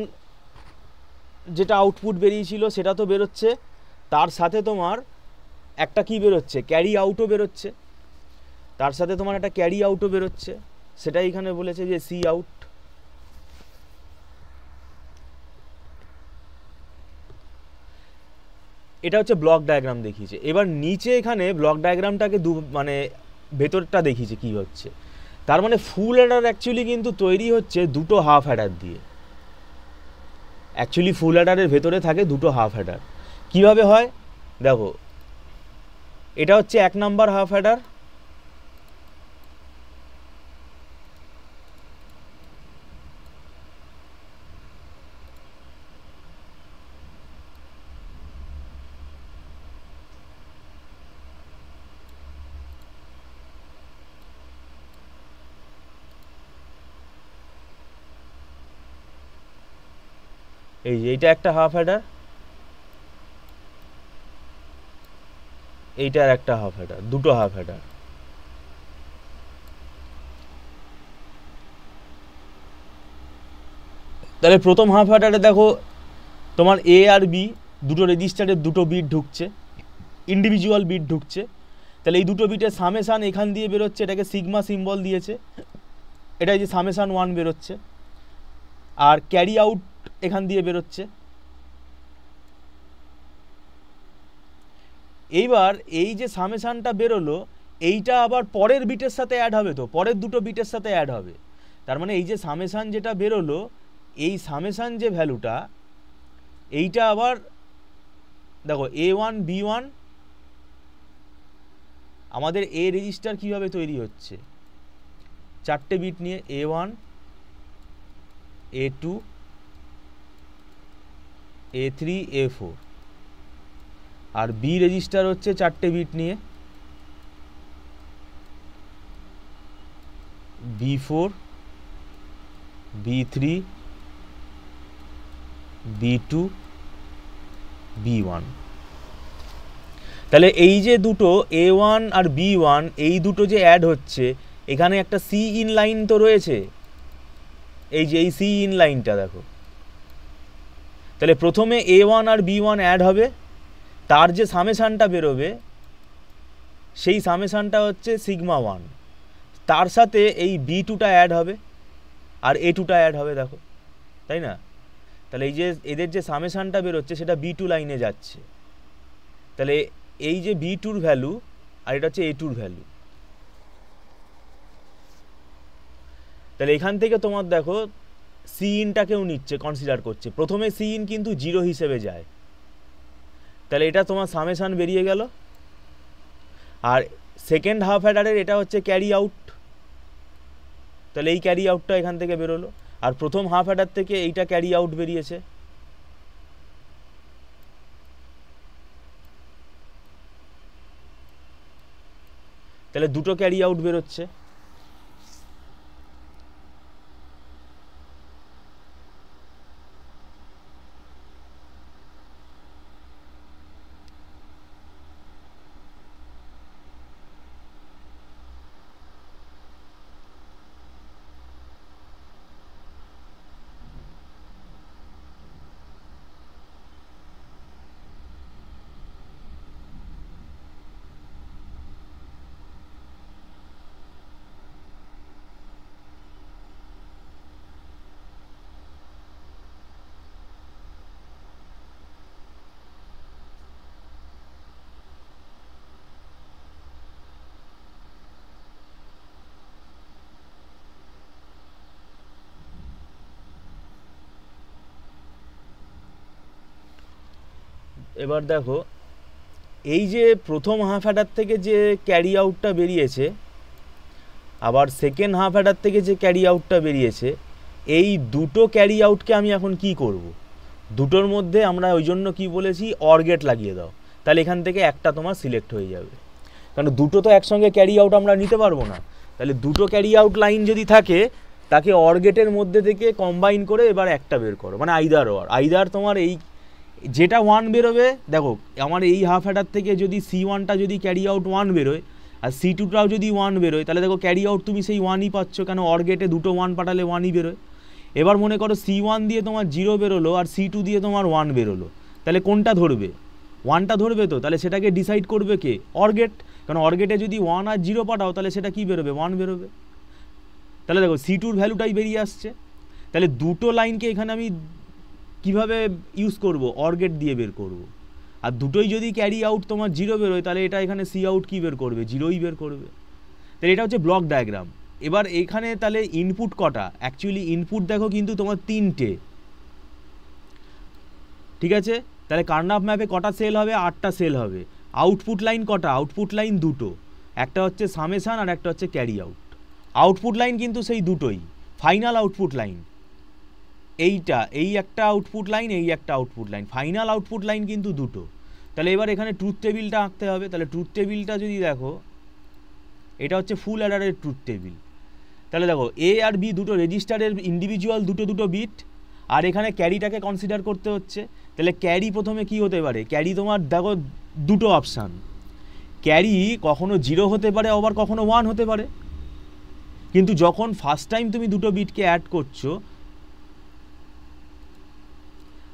যেটা আউটপুট বেরিয়েছিল সেটা তো বেরোচ্ছে, তার সাথে তোমার একটা কি বেরোচ্ছে, ক্যারি আউটও বেরোচ্ছে, তার সাথে তোমার একটা ক্যারি আউটও বেরোচ্ছে, সেটাই এখানে বলেছে যে সি আউট। এটা হচ্ছে ব্লক ডায়াগ্রাম দেখিয়েছে। এবার নিচে এখানে ব্লক ডায়াগ্রামটাকে মানে ভেতরটা দেখিয়েছে কি হচ্ছে, তার মানে ফুল অ্যাডার অ্যাকচুয়ালি কিন্তু তৈরি হচ্ছে দুটো হাফ অ্যাডার দিয়ে। অ্যাকচুয়ালি ফুল অ্যাডারের ভেতরে থাকে দুটো হাফ অ্যাডার। কিভাবে হয় দেখো, এটা হচ্ছে 1 নাম্বার হাফ অ্যাডার, এই যে এইটা একটা হাফ অ্যাডার, এইটার একটা হাফ অ্যাডার, দুটো হাফ অ্যাডার। তাহলে প্রথম হাফ অ্যাডারে দেখো তোমার এ আর বি দুটো রেজিস্টারের দুটো বিট ঢুকছে, ইন্ডিভিজুয়াল বিট ঢুকছে। তাহলে এই দুটো বিটের সামেশান এখান দিয়ে বেরোচ্ছে, এটাকে সিগমা সিম্বল দিয়েছে, এটা যে সামেশান 1 বেরোচ্ছে, আর ক্যারি আউট এখান দিয়ে বেরোচ্ছে, এইবার এই যে সামেশানটা বেরোলো এইটা আবার পরের বিটের সাথে অ্যাড হবে, তো পরের দুটো বিটের সাথে অ্যাড হবে। তার মানে এই যে সামেশান যেটা বেরোলো এই সামেশান যে ভ্যালুটা এইটা আবার দেখো A1 B1 আমাদের এ রেজিস্টার কিভাবে তৈরি হচ্ছে, 4টে বিট নিয়ে A1 A2 A3 A4, আর বি রেজিস্টার হচ্ছে 4টে বিট নিয়ে B4 B3 B2 B1। তাহলে এই যে দুটো A1 আর B1 এই দুটো যে অ্যাড হচ্ছে এখানে একটা সি ইন লাইন তো রয়েছে, এই যে এই সি ইন লাইনটা দেখো। তাহলে প্রথমে A1 আর B1 অ্যাড হবে, তার যে সামেশানটা বেরোবে সেই সামেশানটা হচ্ছে সিগমা 1, তার সাথে এই B2টা অ্যাড হবে আর A2টা অ্যাড হবে, দেখো তাই না। তাহলে এই যে এদের যে সামেশানটা বেরোচ্ছে সেটা B2 লাইনে যাচ্ছে, তাহলে এই যে B2র ভ্যালু আর এটা হচ্ছে A2র ভ্যালু। তাহলে এখান থেকে তোমার দেখো সি ইনটাকেও নিচ্ছে, কনসিডার করছে। প্রথমে সি ইন কিন্তু 0 হিসেবে যায়, তাহলে এটা তোমার সামেশান বেরিয়ে গেল। আর সেকেন্ড হাফ অ্যাডারের এটা হচ্ছে ক্যারি আউট, তাহলে এই ক্যারি আউটটা এখান থেকে বেরোলো, আর প্রথম হাফ অ্যাডার থেকে এইটা ক্যারি আউট বেরিয়েছে। তাহলে দুটো ক্যারি আউট বেরোচ্ছে। এবার দেখো এই যে প্রথম হাফ অ্যাডার থেকে যে ক্যারি আউটটা বেরিয়েছে আবার সেকেন্ড হাফ অ্যাডার থেকে যে ক্যারি আউটটা বেরিয়েছে, এই দুটো ক্যারি আউটকে আমি এখন কি করব, দুটোর মধ্যে আমরা ওই জন্য কি বলেছি অর গেট লাগিয়ে দাও, তাহলে এখান থেকে একটা তোমার সিলেক্ট হয়ে যাবে। কারণ দুটো তো একসঙ্গে ক্যারি আউট আমরা নিতে পারবো না, তাহলে দুটো ক্যারি আউট লাইন যদি থাকে তাকে অর গেটের মধ্যে থেকে কম্বাইন করে এবার একটা বের করো, মানে আইদার তোমার এই যেটা 1 বেরোবে। দেখো আমার এই হাফ অ্যাডার থেকে যদি C1টা যদি ক্যারি আউট 1 বেরোয় আর C2টাও যদি 1 বেরোয়, তাহলে দেখো ক্যারি আউট তুমি সেই 1ই পাচ্ছ, কেন অর গেটে দুটো 1 পাঠালে 1ই বেরোয়। এবার মনে করো C1 দিয়ে তোমার 0 বেরোলো আর C2 দিয়ে তোমার 1 বেরোলো, তাহলে কোনটা ধরবে, 1টা ধরবে তো, তাহলে সেটাকে ডিসাইড করবে কে, অর গেট। কারণ অর গেটে যদি 1 আর 0 পাঠাও তাহলে সেটা কি বেরোবে, 1 বেরোবে। তাহলে দেখো C2র ভ্যালুটাই বেরিয়ে আসছে। তাহলে দুটো লাইনকে এখানে আমি কিভাবে ইউজ করব, অর গেট দিয়ে বের করব। আর দুটোই যদি ক্যারি আউট তোমার 0 বেরোয় তাহলে এটা এখানে সি আউট কি বের করবে, 0ই বের করবে। তাহলে এটা হচ্ছে ব্লক ডায়াগ্রাম। এবার এখানে তাহলে ইনপুট কটা, অ্যাকচুয়ালি ইনপুট দেখো কিন্তু তোমার 3টে, ঠিক আছে। তাহলে কার্নাফ ম্যাপে কটা সেল হবে, 8টা সেল হবে। আউটপুট লাইন কটা, আউটপুট লাইন দুটো, একটা হচ্ছে সামেশান আর একটা হচ্ছে ক্যারি আউট। আউটপুট লাইন কিন্তু সেই দুটোই, ফাইনাল আউটপুট লাইন এইটা, এই একটা আউটপুট লাইন, এই একটা output line, final output line কিন্তু দুটো। তাহলে এবার এখানে ট্রুথ টেবিলটা আঁকতে হবে। তাহলে ট্রুথ টেবিলটা যদি দেখো এটা হচ্ছে ফুল অ্যাডারের ট্রুথ টেবিল। তাহলে দেখো এ আর বি দুটো রেজিস্টারের ইন্ডিভিজুয়াল দুটো বিট, আর এখানে ক্যারিটাকে কনসিডার করতে হচ্ছে। তাহলে ক্যারি প্রথমে কি হতে পারে, ক্যারি তোমার দেখো দুটো অপশান, ক্যারি কখনো 0 হতে পারে আবার কখনো 1 হতে পারে। কিন্তু যখন ফার্স্ট টাইম তুমি দুটো বিটকে অ্যাড করছো,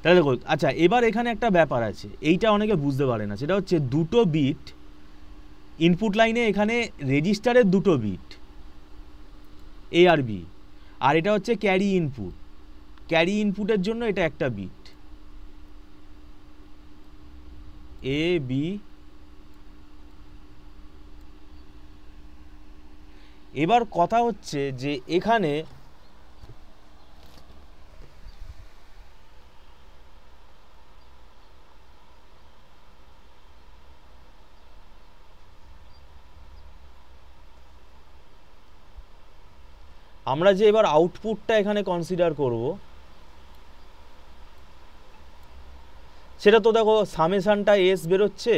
তাহলে দেখো আচ্ছা এবার এখানে একটা ব্যাপার আছে, এইটা অনেকে বুঝতে পারে না, সেটা হচ্ছে দুটো বিট ইনপুট লাইনে, এখানে রেজিস্টারের দুটো বিট এ আর বি, আর এটা হচ্ছে ক্যারি ইনপুট, ক্যারি ইনপুটের জন্য এটা একটা বিট এ বি এবার কথা হচ্ছে যে এখানে আমরা যে এবার আউটপুটটা এখানে কনসিডার করব, সেটা তো দেখো সামেশানটা এস বেরোচ্ছে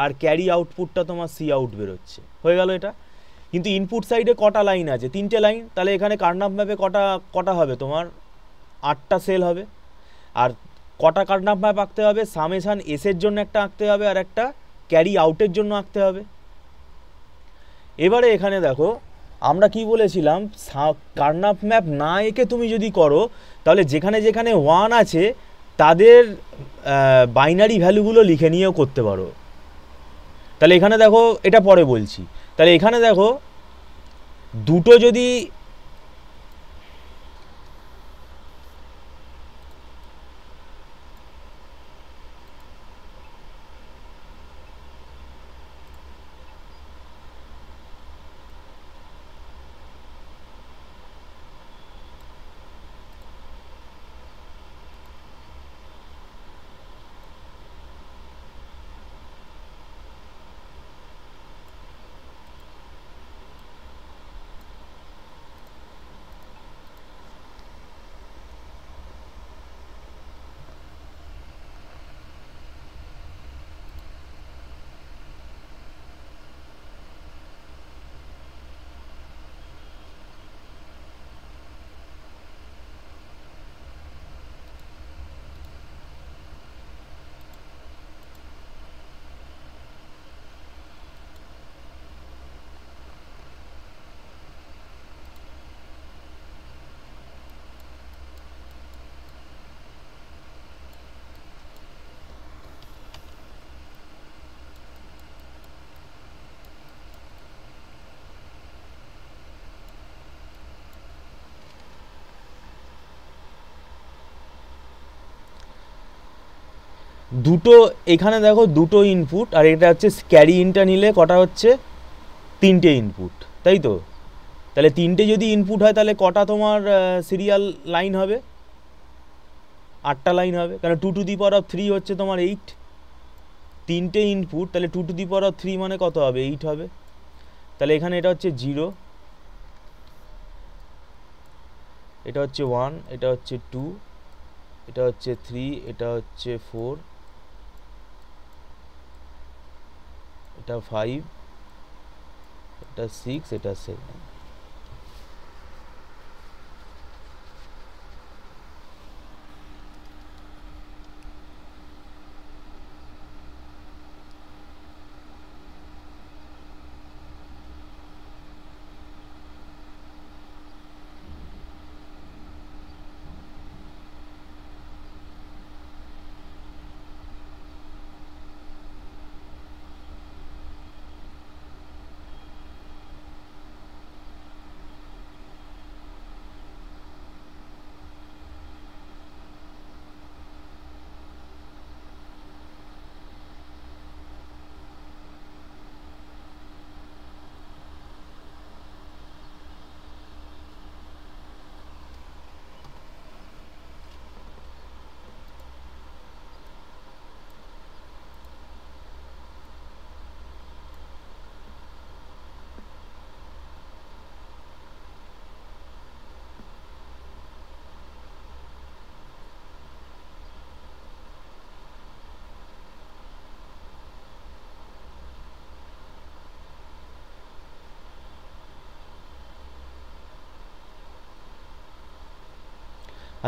আর ক্যারি আউটপুটটা তোমার সি আউট বেরোচ্ছে, হয়ে গেল এটা। কিন্তু ইনপুট সাইডে কটা লাইন আছে? 3টে লাইন। তাহলে এখানে কার্নাপ ম্যাপে কটা হবে তোমার? 8টা সেল হবে। আর কটা কার্নাপ ম্যাপ আঁকতে হবে? সামেশান এসের জন্য একটা আঁকতে হবে আর একটা ক্যারি আউটের জন্য আঁকতে হবে। এবারে এখানে দেখো আমরা কি বলেছিলাম, কার্নাপ ম্যাপ না এঁকে তুমি যদি করো তাহলে যেখানে যেখানে 1 আছে তাদের বাইনারি ভ্যালুগুলো লিখে নিয়েও করতে পারো। তাহলে এখানে দেখো, এটা পরে বলছি। তাহলে এখানে দেখো দুটো যদি দুটো, এখানে দেখো দুটো ইনপুট আর এটা হচ্ছে ক্যারি ইনটা নিলে কটা হচ্ছে? 3টে ইনপুট, তাই তো? তাহলে 3টে যদি ইনপুট হয় তাহলে কটা তোমার সিরিয়াল লাইন হবে? 8টা লাইন হবে, কারণ 2 টু দি পাওয়ার অফ 3 হচ্ছে তোমার 8। 3টে ইনপুট, তাহলে 2 টু দি পাওয়ার অফ 3 মানে কত হবে? 8 হবে। তাহলে এখানে এটা হচ্ছে 0, এটা হচ্ছে 1, এটা হচ্ছে 2, এটা হচ্ছে 3, এটা হচ্ছে 4, এটা 5, এটা 6, এটা 7।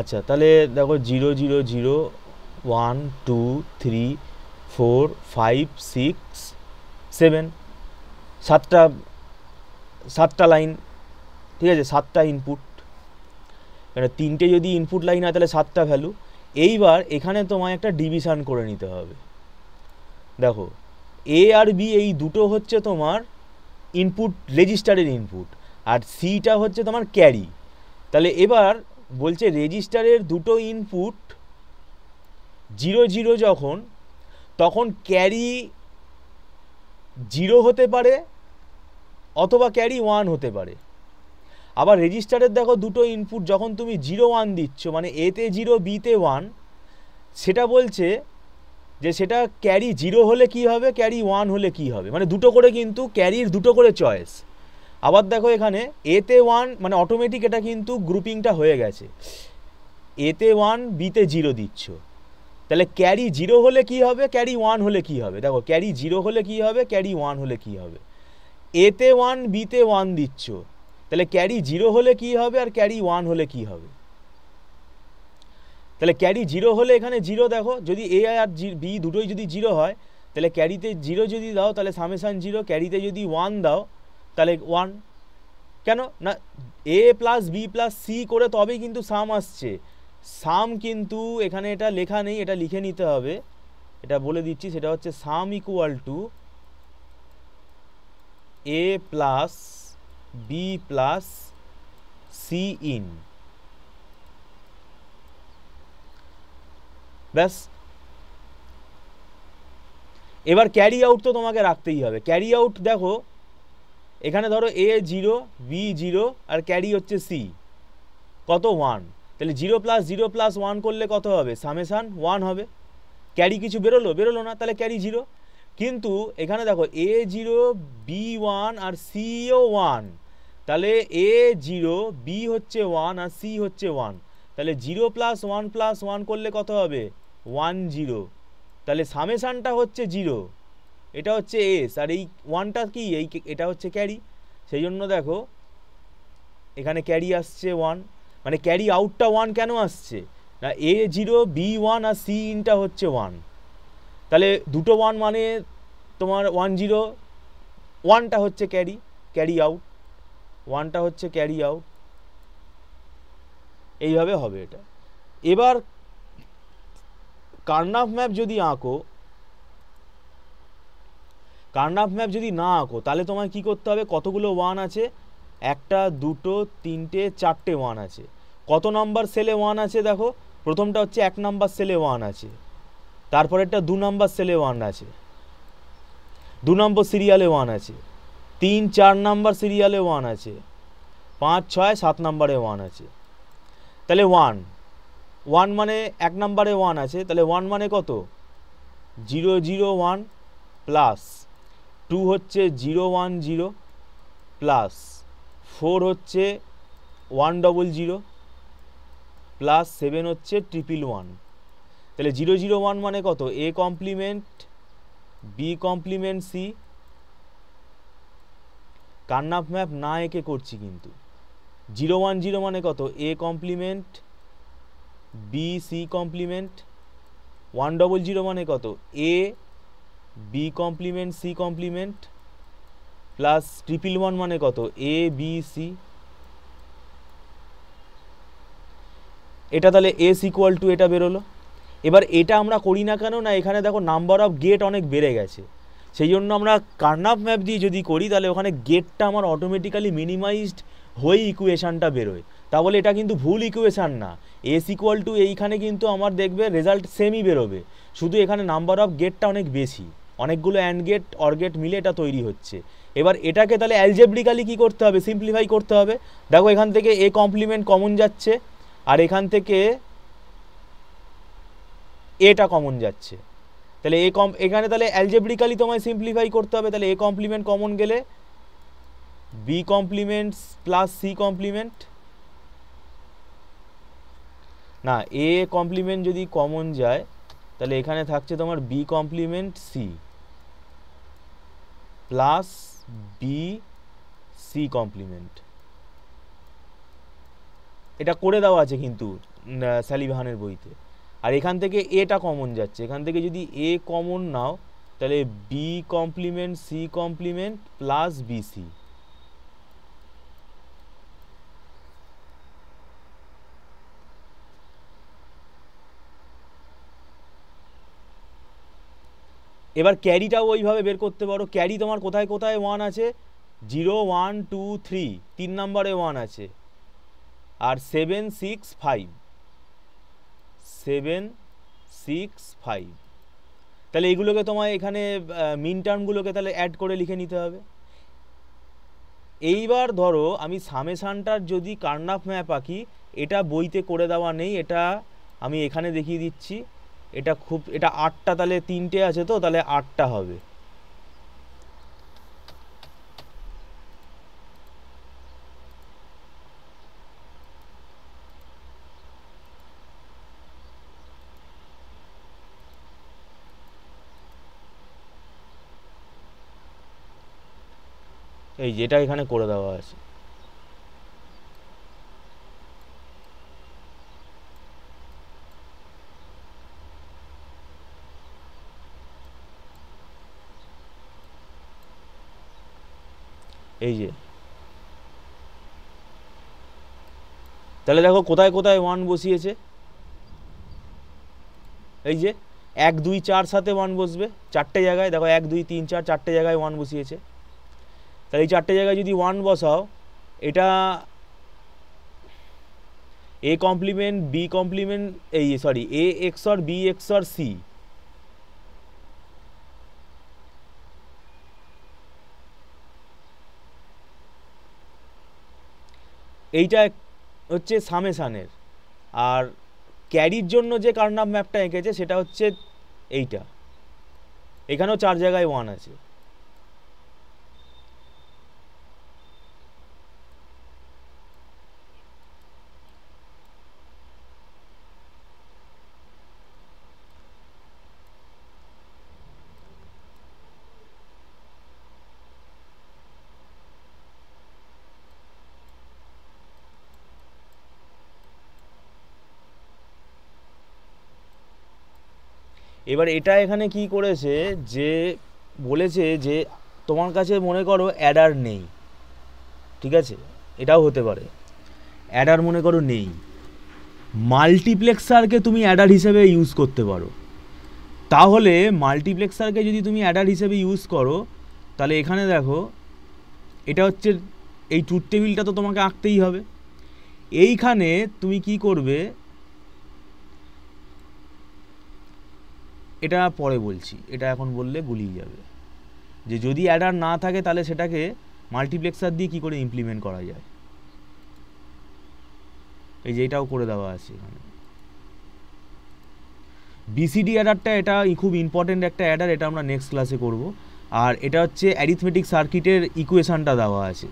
আচ্ছা, তাহলে দেখো 0 0 0 1 2 3 4 5 6 7, 7টা লাইন, ঠিক আছে? 7টা ইনপুট, মানে 3টে যদি ইনপুট লাইন হয় তাহলে 7টা ভ্যালু। এইবার এখানে তোমায় একটা ডিভিশন করে নিতে হবে। দেখো এ আর বি এই দুটো হচ্ছে তোমার ইনপুট, রেজিস্টারের ইনপুট, আর সিটা হচ্ছে তোমার ক্যারি। তাহলে এবার বলছে রেজিস্টারের দুটো ইনপুট 0 0 যখন, তখন ক্যারি 0 হতে পারে অথবা ক্যারি 1 হতে পারে। আবার রেজিস্টারের দেখো দুটো ইনপুট, যখন তুমি 0 1 দিচ্ছ মানে এতে 0 বিতে 1, সেটা বলছে যে সেটা ক্যারি 0 হলে কি হবে, ক্যারি 1 হলে কি হবে, মানে দুটো করে কিন্তু ক্যারির দুটো করে চয়েস। আবার দেখো এখানে এতে 1 মানে অটোমেটিক এটা কিন্তু গ্রুপিংটা হয়ে গেছে, এতে 1 বিতে 0 দিচ্ছ, তাহলে ক্যারি 0 হলে কি হবে, ক্যারি 1 হলে কি হবে, দেখো ক্যারি 0 হলে কি হবে, ক্যারি 1 হলে কি হবে। এতে 1 বিতে 1 দিচ্ছ, তাহলে ক্যারি 0 হলে কি হবে আর ক্যারি 1 হলে কি হবে। তাহলে ক্যারি 0 হলে এখানে 0 দেখো, যদি এ আর বি দুটোই যদি 0 হয় তাহলে ক্যারিতে 0 যদি দাও তাহলে সামেশান 0, ক্যারিতে যদি 1 দাও তাহলে 1। কেন না, এ প্লাস বি প্লাস সি করে তবেই কিন্তু সাম আসছে। সাম কিন্তু এখানে এটা লেখা নেই, এটা লিখে নিতে হবে, এটা বলে দিচ্ছি, সেটা হচ্ছে sum equal to A plus B plus C in, ব্যাস। এবার ক্যারি আউট তো তোমাকে রাখতেই হবে। ক্যারি আউট দেখো এখানে ধরো এ 0 বি 0 আর ক্যারি হচ্ছে সি, কত 1, তাহলে 0 প্লাস 0 প্লাস 1 করলে কত হবে, সামেশান 1 হবে। ক্যারি কিছু বেরোলো না, তাহলে ক্যারি 0। কিন্তু এখানে দেখো এ 0 বি 1 আর সিও 1, তাহলে এ 0 বি হচ্ছে 1 আর সি হচ্ছে 1, তাহলে 0 প্লাস 1 প্লাস 1 করলে কত হবে 1 0, তাহলে সামেশানটা হচ্ছে 0, এটা হচ্ছে এস, আর এই 1টা কি, এটা হচ্ছে ক্যারি। সেই জন্য দেখো এখানে ক্যারি আসছে 1, মানে ক্যারি আউটটা 1 কেন আসছে না, এ 0 বি 1 আর সি ইনটা হচ্ছে 1, তাহলে দুটো 1 মানে তোমার 1 0, 1টা হচ্ছে ক্যারি, ক্যারি আউট, 1টা হচ্ছে ক্যারি আউট, এইভাবে হবে এটা। এবার কার্নাভ ম্যাপ যদি আঁকো, কার্নাভ ম্যাপ যদি না আঁকো তাহলে তোমায় কি করতে হবে, কতগুলো 1 আছে, 1টা 2টো 3টে 4টে 1 আছে। কত নাম্বার সেলে 1 আছে দেখো, প্রথমটা হচ্ছে 1 নাম্বার সেলে 1 আছে, তারপরেরটা 2 নাম্বার সেলে 1 আছে, 2 নম্বর সিরিয়ালে 1 আছে, 3 4 নাম্বার সিরিয়ালে 1 আছে, 5 6 7 নম্বরে 1 আছে। তাহলে 1 মানে 1 নম্বরে 1 আছে, তাহলে 1 মানে কত 0 0 1 প্লাস 2 হচ্ছে 0 1 0 প্লাস 4 হচ্ছে 1 0 0 প্লাস 7 হচ্ছে 1 1 1। তাহলে 0 0 1 মানে কত, A complement B complement C. Karnaugh map না এঁকে করছি কিন্তু। 0 1 0 মানে কত, A complement B C complement. 1 0 0 মানে কত, A B complement C complement plus 1 1 মানে কত, এ বি সি। এটা তাহলে এস ইকুয়াল টু এটা বেরোলো। এবার এটা আমরা করি না কেন না, এখানে দেখো নাম্বার অফ গেট অনেক বেড়ে গেছে, সেই জন্য আমরা কার্নাভ ম্যাপ দিয়ে যদি করি তাহলে ওখানে গেটটা আমার অটোমেটিক্যালি মিনিমাইজড হয়ে ইকুয়েশানটা বেরোয়। তাহলে এটা কিন্তু ভুল ইকুয়েশান না, এস ইকুয়াল টু এইখানে কিন্তু আমার দেখবে রেজাল্ট সেমই বেরোবে, শুধু এখানে নাম্বার অফ গেটটা অনেক বেশি, অনেকগুলো অ্যান্ড গেট অর গেট মিলে এটা তৈরি হচ্ছে। এবার এটাকে তাহলে অ্যালজেব্রিক্যালি কী করতে হবে, সিম্পলিফাই করতে হবে। দেখো এখান থেকে এ কমপ্লিমেন্ট কমন যাচ্ছে আর এখান থেকে এটা কমন যাচ্ছে, তাহলে এখানে তাহলে অ্যালজেব্রিক্যালি তোমায় সিম্পলিফাই করতে হবে। তাহলে এ কমপ্লিমেন্ট কমন গেলে B complement plus C complement, না এ কমপ্লিমেন্ট যদি কমন যায় তাহলে এখানে থাকছে তোমার B complement C plus B C complement. এটা করে দেওয়া আছে কিন্তু স্যালিভানের বইতে। আর এখান থেকে এটা কমন যাচ্ছে, এখান থেকে যদি এ কমন নাও তাহলে B complement C complement plus BC. এবার ক্যারিটাও ওইভাবে বের করতে পারো। ক্যারি তোমার কোথায় কোথায় 1 আছে, 0 1 2 3, 3 নম্বরে 1 আছে, আর 7 6 5, 7 6 5। তাহলে এইগুলোকে তোমায় এখানে মিন টার্মগুলোকে তাহলে অ্যাড করে লিখে নিতে হবে। এইবার ধরো আমি সামেশানটার যদি কার্নাফ ম্যাপ আঁকি, এটা বইতে করে দেওয়া নেই, এটা আমি এখানে দেখিয়ে দিচ্ছি। এটা 8টা, তাহলে 3টে আছে তো, তাহলে 8টা হবে। এই যেটা এখানে করে দেওয়া আছে। এই যে, তাহলে দেখো কোথায় কোথায় 1 বসিয়েছে। এই যে 1 2 4 সাথে 1 বসবে 4টে জায়গায়, দেখো 1 2 3 4 4টে জায়গায় 1 বসিয়েছে। তাহলে এই 4টে জায়গায় যদি 1 বসাও, এটা এ কমপ্লিমেন্ট বি কমপ্লিমেন্ট, এই সরি, এ এক্সর বি এক্সর সি, এইটা হচ্ছে সামেশানের। আর ক্যারির জন্য যে কার্নাফ ম্যাপটা এঁকেছে সেটা হচ্ছে এইটা, এখানেও 4 জায়গায় 1 আছে। এবার এটা এখানে কি করেছে, যে বলেছে যে তোমার কাছে মনে করো অ্যাডার নেই, ঠিক আছে, এটাও হতে পারে, অ্যাডার মনে করো নেই, মাল্টিপ্লেক্সারকে তুমি অ্যাডার হিসেবে ইউজ করতে পারো। তাহলে মাল্টিপ্লেক্সারকে যদি তুমি অ্যাডার হিসেবে ইউজ করো, তাহলে এখানে দেখো এটা হচ্ছে, এই ট্রুথ টেবিলটা তো তোমাকে আঁকতেই হবে। এইখানে তুমি কি করবে, এটা পরে বলছি, এটা এখন বললে গুলিয়ে যাবে, যে যদি অ্যাডার না থাকে তাহলে সেটাকে মাল্টিপ্লেক্সার দিয়ে কি করে ইমপ্লিমেন্ট করা যায়। এই যে এটাও করে দেওয়া আছে এখানে। বিসিডি অ্যাডারটা, এটা খুব ইম্পর্টেন্ট একটা অ্যাডার, এটা আমরা নেক্সট ক্লাসে করব। আর এটা হচ্ছে অ্যারিথমেটিক সার্কিটের ইকুয়েশনটা দেওয়া আছে।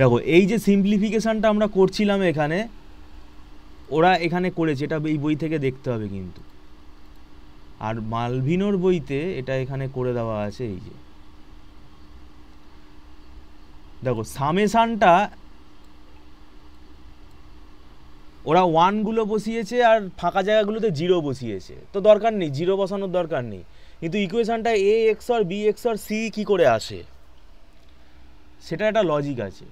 দেখো এই যে সিম্পলিফিকেশানটা আমরা করছিলাম এখানে, ওরা এখানে করেছে, এটা এই বই থেকে দেখতে হবে কিন্তু। আর মালভিনোর বইতে এটা এখানে করে দেওয়া আছে। এই যে দেখো সামেশানটা ওরা 1গুলো বসিয়েছে আর ফাঁকা জায়গাগুলোতে 0 বসিয়েছে, তো দরকার নেই, 0 বসানোর দরকার নেই। কিন্তু ইকুয়েশনটা এ এক্সর বি এক্সর সি কী করে আসে, সেটা একটা লজিক আছে।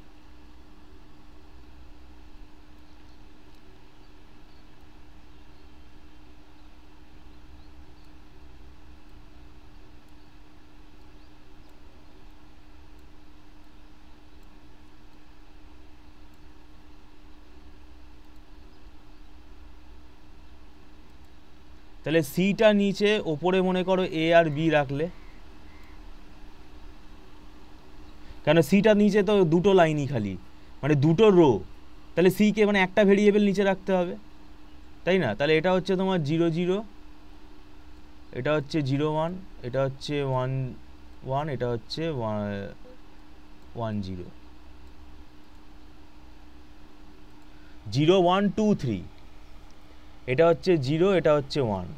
তাহলে সিটা নিচে, ওপরে মনে করো এ আর বি রাখলে, কেন সিটা নিচে তো দুটো লাইনই খালি, মানে দুটো রো, তাহলে সিকে মানে একটা ভেরিয়েবল নিচে রাখতে হবে, তাই না? তাহলে এটা হচ্ছে তোমার 0 0, এটা হচ্ছে 0 1, এটা হচ্ছে 1 1, এটা হচ্ছে 1 0, 0 1 2 3, এটা হচ্ছে 0, এটা হচ্ছে 1,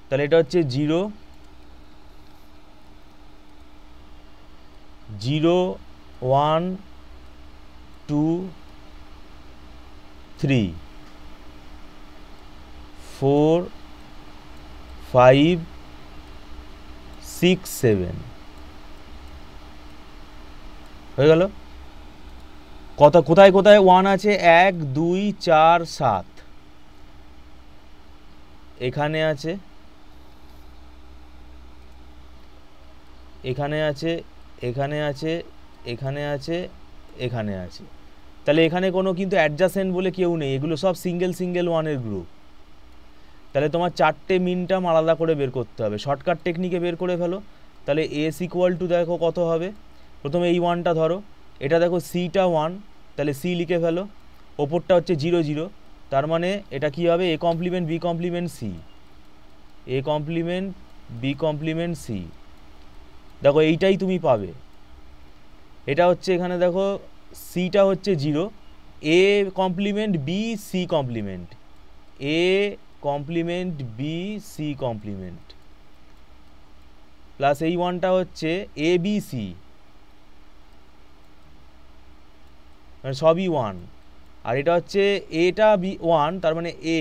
তাহলে এটা হচ্ছে 0 0 1 2 3 4 5 6 7 হয়ে গেল। কোথায় কোথায় 1 আছে, 1 2 4 7 এখানে আছে, এখানে আছে, এখানে আছে, এখানে আছে, এখানে আছে। তাহলে এখানে কোনো কিন্তু অ্যাডজাসেন্ট বলে কেউ নেই, এগুলো সব সিঙ্গেল সিঙ্গেল ওয়ানের গ্রুপ। তাহলে তোমার চারটে মিন টার্ম আলাদা করে বের করতে হবে, শর্টকাট টেকনিকে বের করে ফেলো। তাহলে এস ইকুয়াল টু দেখো কত হবে, প্রথমে এই ওয়ানটা ধরো, এটা দেখো সিটা ওয়ান, তাহলে সি লিখে ফেলো, ওপরটা হচ্ছে 0 0, তার মানে এটা কি হবে, A complement B complement C, A complement B complement C. দেখো এইটাই তুমি পাবে, এটা হচ্ছে এখানে দেখো সিটা হচ্ছে 0, A complement B C complement, A complement B C complement, plus এই ওয়ানটা হচ্ছে এ বি সি, মানে সবই ওয়ান, আর এটা হচ্ছে এটা বি ওয়ান, তার মানে এ,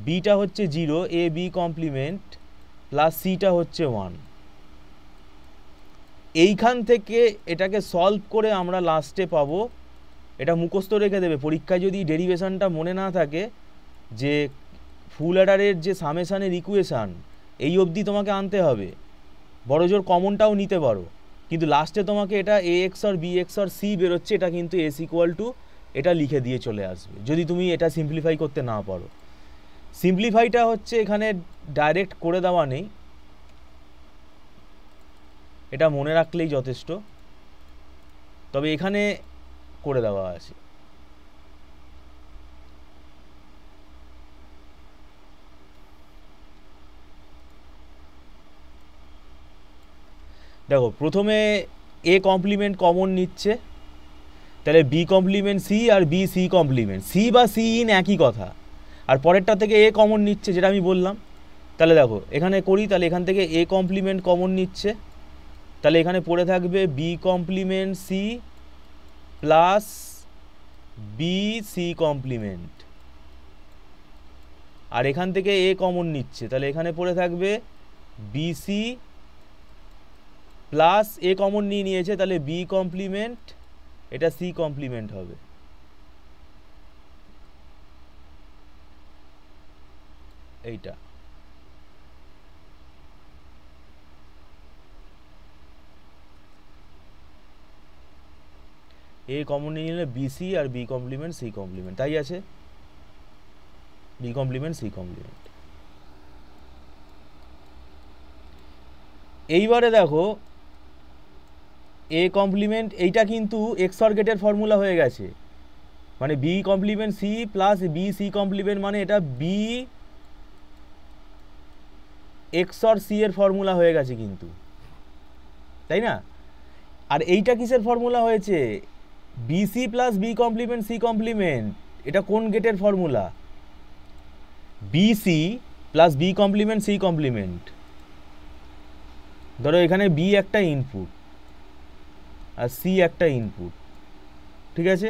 বিটা হচ্ছে 0, এ বি কমপ্লিমেন্ট, প্লাস সিটা হচ্ছে 1। এইখান থেকে এটাকে সলভ করে আমরা লাস্টে পাবো, এটা মুখস্থ রেখে দেবে, পরীক্ষায় যদি ডেরিভেশনটা মনে না থাকে যে ফুল অ্যাডারের যে সামেশানের ইকুয়েশান এই অবধি তোমাকে আনতে হবে, বড় জোর কমনটাও নিতে পারো, কিন্তু লাস্টে তোমাকে এটা এ এক্স আর বি এক্স আর সি বেরোচ্ছে, এটা কিন্তু এস ইকুয়াল টু এটা লিখে দিয়ে চলে আসবে যদি তুমি এটা সিম্পলিফাই করতে না পারো। সিম্পলিফাইটা হচ্ছে এখানে ডাইরেক্ট করে দেওয়া নেই, এটা মনে রাখলেই যথেষ্ট, তবে এখানে করে দেওয়া আছে। দেখো প্রথমে এ কমপ্লিমেন্ট কমন নিচ্ছে, তাহলে বি কমপ্লিমেন্ট সি আর বি সি কমপ্লিমেন্ট, সি বা সি ইন একই কথা, আর পরেরটা থেকে এ কমন নিচ্ছে যেটা আমি বললাম। তাহলে দেখো এখানে করি, তাহলে এখান থেকে এ কমপ্লিমেন্ট কমন নিচ্ছে, তাহলে এখানে পড়ে থাকবে B complement C plus B C complement, আর এখান থেকে এ কমন নিচ্ছে, তাহলে এখানে পড়ে থাকবে B C plus A common নিয়েছে, তাহলে বি কমপ্লিমেন্ট, এটা সি কমপ্লিমেন্ট হবে। এইটা এ কমন নিয়ে নিলে বিসি আর বি কমপ্লিমেন্ট সি কমপ্লিমেন্ট, তাই আছে বি কমপ্লিমেন্ট সি কমপ্লিমেন্ট। এইবারে দেখো এ কমপ্লিমেন্ট, এইটা কিন্তু এক্সঅর গেটের ফর্মুলা হয়ে গেছে, মানে B complement C plus B C complement, মানে এটা বি এক্সঅর সি এর ফর্মুলা হয়ে গেছে কিন্তু, তাই না? আর এইটা কিসের ফর্মুলা হয়েছে, BC plus B complement C complement, এটা কোন গেটের formula, BC plus B complement C complement. ধরো এখানে বি একটা ইনপুট আর সি একটা ইনপুট, ঠিক আছে,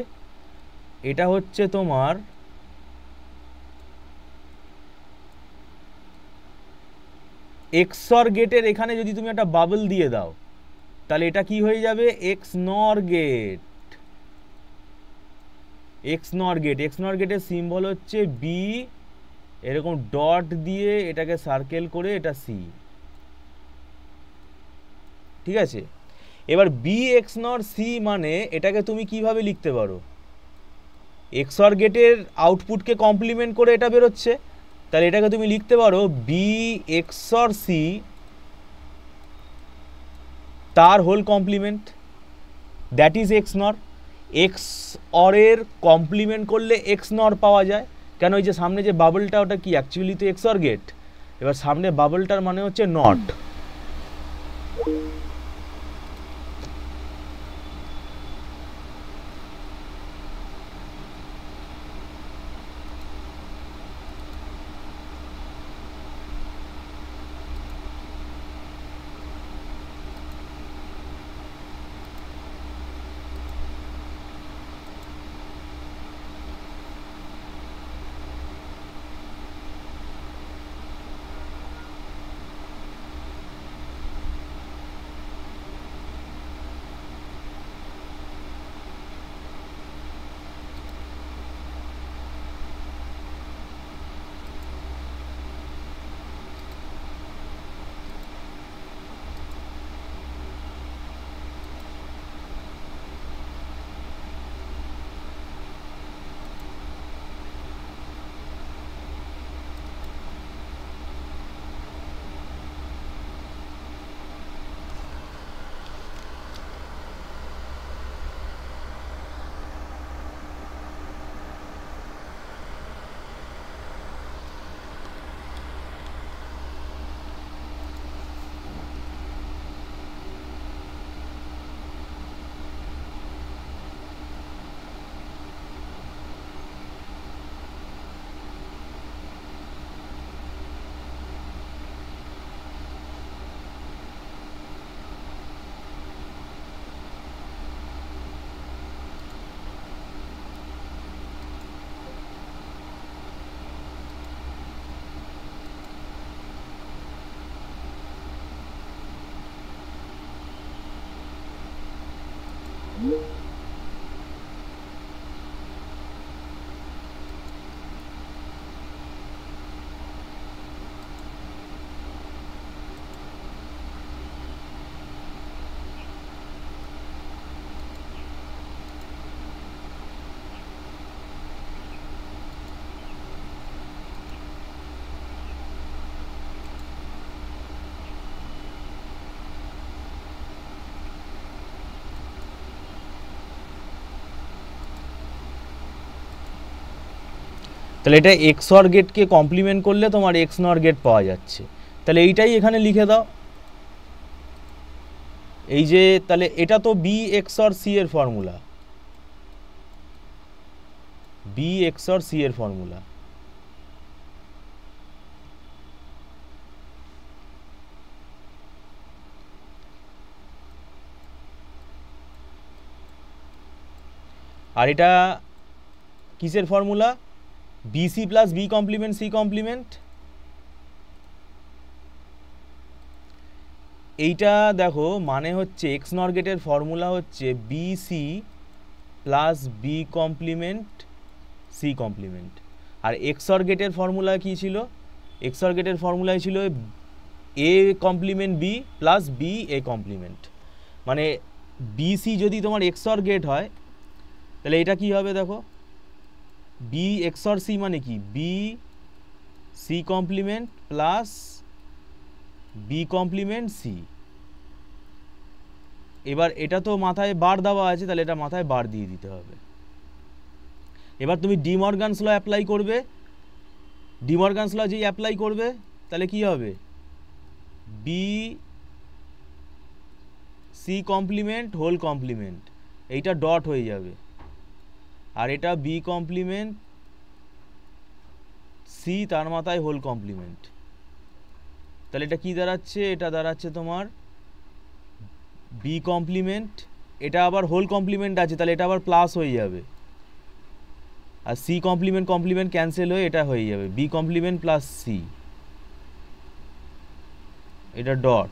এটা হচ্ছে তোমার এক্সঅর গেটের, এখানে যদি তুমি একটা বাবল দিয়ে দাও তাহলে এটা কি হয়ে যাবে, এক্স নর গেট, এক্স নর গেট, এক্স নর গেটের সিম্বল হচ্ছে বি, এরকম ডট দিয়ে এটাকে সার্কেল করে এটা সি, ঠিক আছে। এবার বি এক্স নর সি মানে এটাকে তুমি কিভাবে লিখতে পারো, এক্সঅর গেটের আউটপুটকে কমপ্লিমেন্ট করে এটা বেরোচ্ছে, তাহলে এটাকে তুমি লিখতে পারো বি এক্সঅর সি তার whole complement, that is XNOR. এক্স অরের কমপ্লিমেন্ট করলে এক্স নর পাওয়া যায়, কেন ওই যে সামনে যে বাবলটা ওটা কি অ্যাকচুয়ালি তো এক্সঅর গেট, এবার সামনে বাবলটার মানে হচ্ছে নট। তাহলে এটা XOR গেটকে কমপ্লিমেন্ট করলে তোমার XNOR গেট পাওয়া যাচ্ছে। তাহলে এইটাই এখানে লিখে দাও, এই যে তাহলে এটা তো B XOR C এর ফর্মুলা, B XOR C এর ফর্মুলা। আর এটা কিসের formula? BC plus B complement C complement. এইটা দেখো মানে হচ্ছে XNOR গেটের ফর্মুলা হচ্ছে BC plus B complement C complement. আর XOR গেটের ফর্মুলা কি ছিল? XOR গেটের ফর্মুলাই ছিল A complement B plus B A complement. মানে BC যদি তোমার XOR গেট হয় তাহলে এটা কি হবে দেখো, B XOR C মানে কি B C complement plus B complement C। এবার এটা তো মাথায় বার দেওয়া আছে, তাহলে এটা মাথায় বার দিয়ে দিতে হবে। এবার তুমি ডি মর্গানস ল অ্যাপ্লাই করবে, ডি মর্গানস ল যেই অ্যাপ্লাই করবে তাহলে কি হবে, B C complement whole complement, এইটা ডট হয়ে যাবে, আর এটা B কমপ্লিমেন্ট C তার মাথায় হোল কমপ্লিমেন্ট। তাহলে এটা কি দাঁড়াচ্ছে? এটা দাঁড়াচ্ছে তোমার B কমপ্লিমেন্ট, এটা আবার হোল কমপ্লিমেন্ট আছে তাহলে এটা আবার প্লাস হয়ে যাবে, আর C কমপ্লিমেন্ট কমপ্লিমেন্ট ক্যান্সেল হয়ে এটা হয়ে যাবে B কমপ্লিমেন্ট প্লাস C, এটা ডট,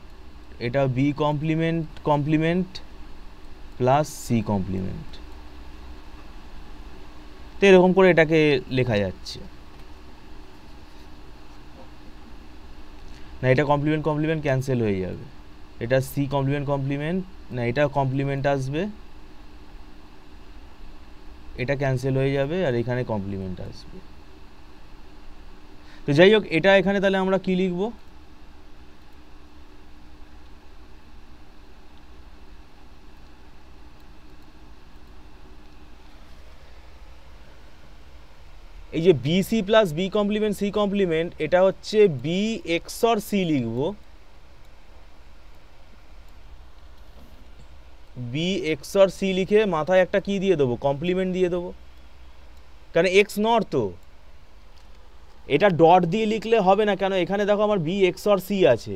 এটা B complement complement plus C complement. তো এরকম করে এটাকে লেখা যাচ্ছে না, এটা কমপ্লিমেন্ট কমপ্লিমেন্ট ক্যান্সেল হয়ে যাবে, এটা C কমপ্লিমেন্ট কমপ্লিমেন্ট না, এটা কমপ্লিমেন্ট আসবে, এটা ক্যান্সেল হয়ে যাবে, আর এখানে কমপ্লিমেন্ট আসবে। তো যাই হোক, এটা এখানে তাহলে আমরা কি লিখব, এই যে BC plus B complement C complement, এটা হচ্ছে B XOR C লিখব, B XOR C লিখে মাথায় একটা কি দিয়ে দেবো, কমপ্লিমেন্ট দিয়ে দেবো, কারণ XNOR তো, এটা ডট দিয়ে লিখলে হবে না, কেন এখানে দেখো আমার B XOR C আছে,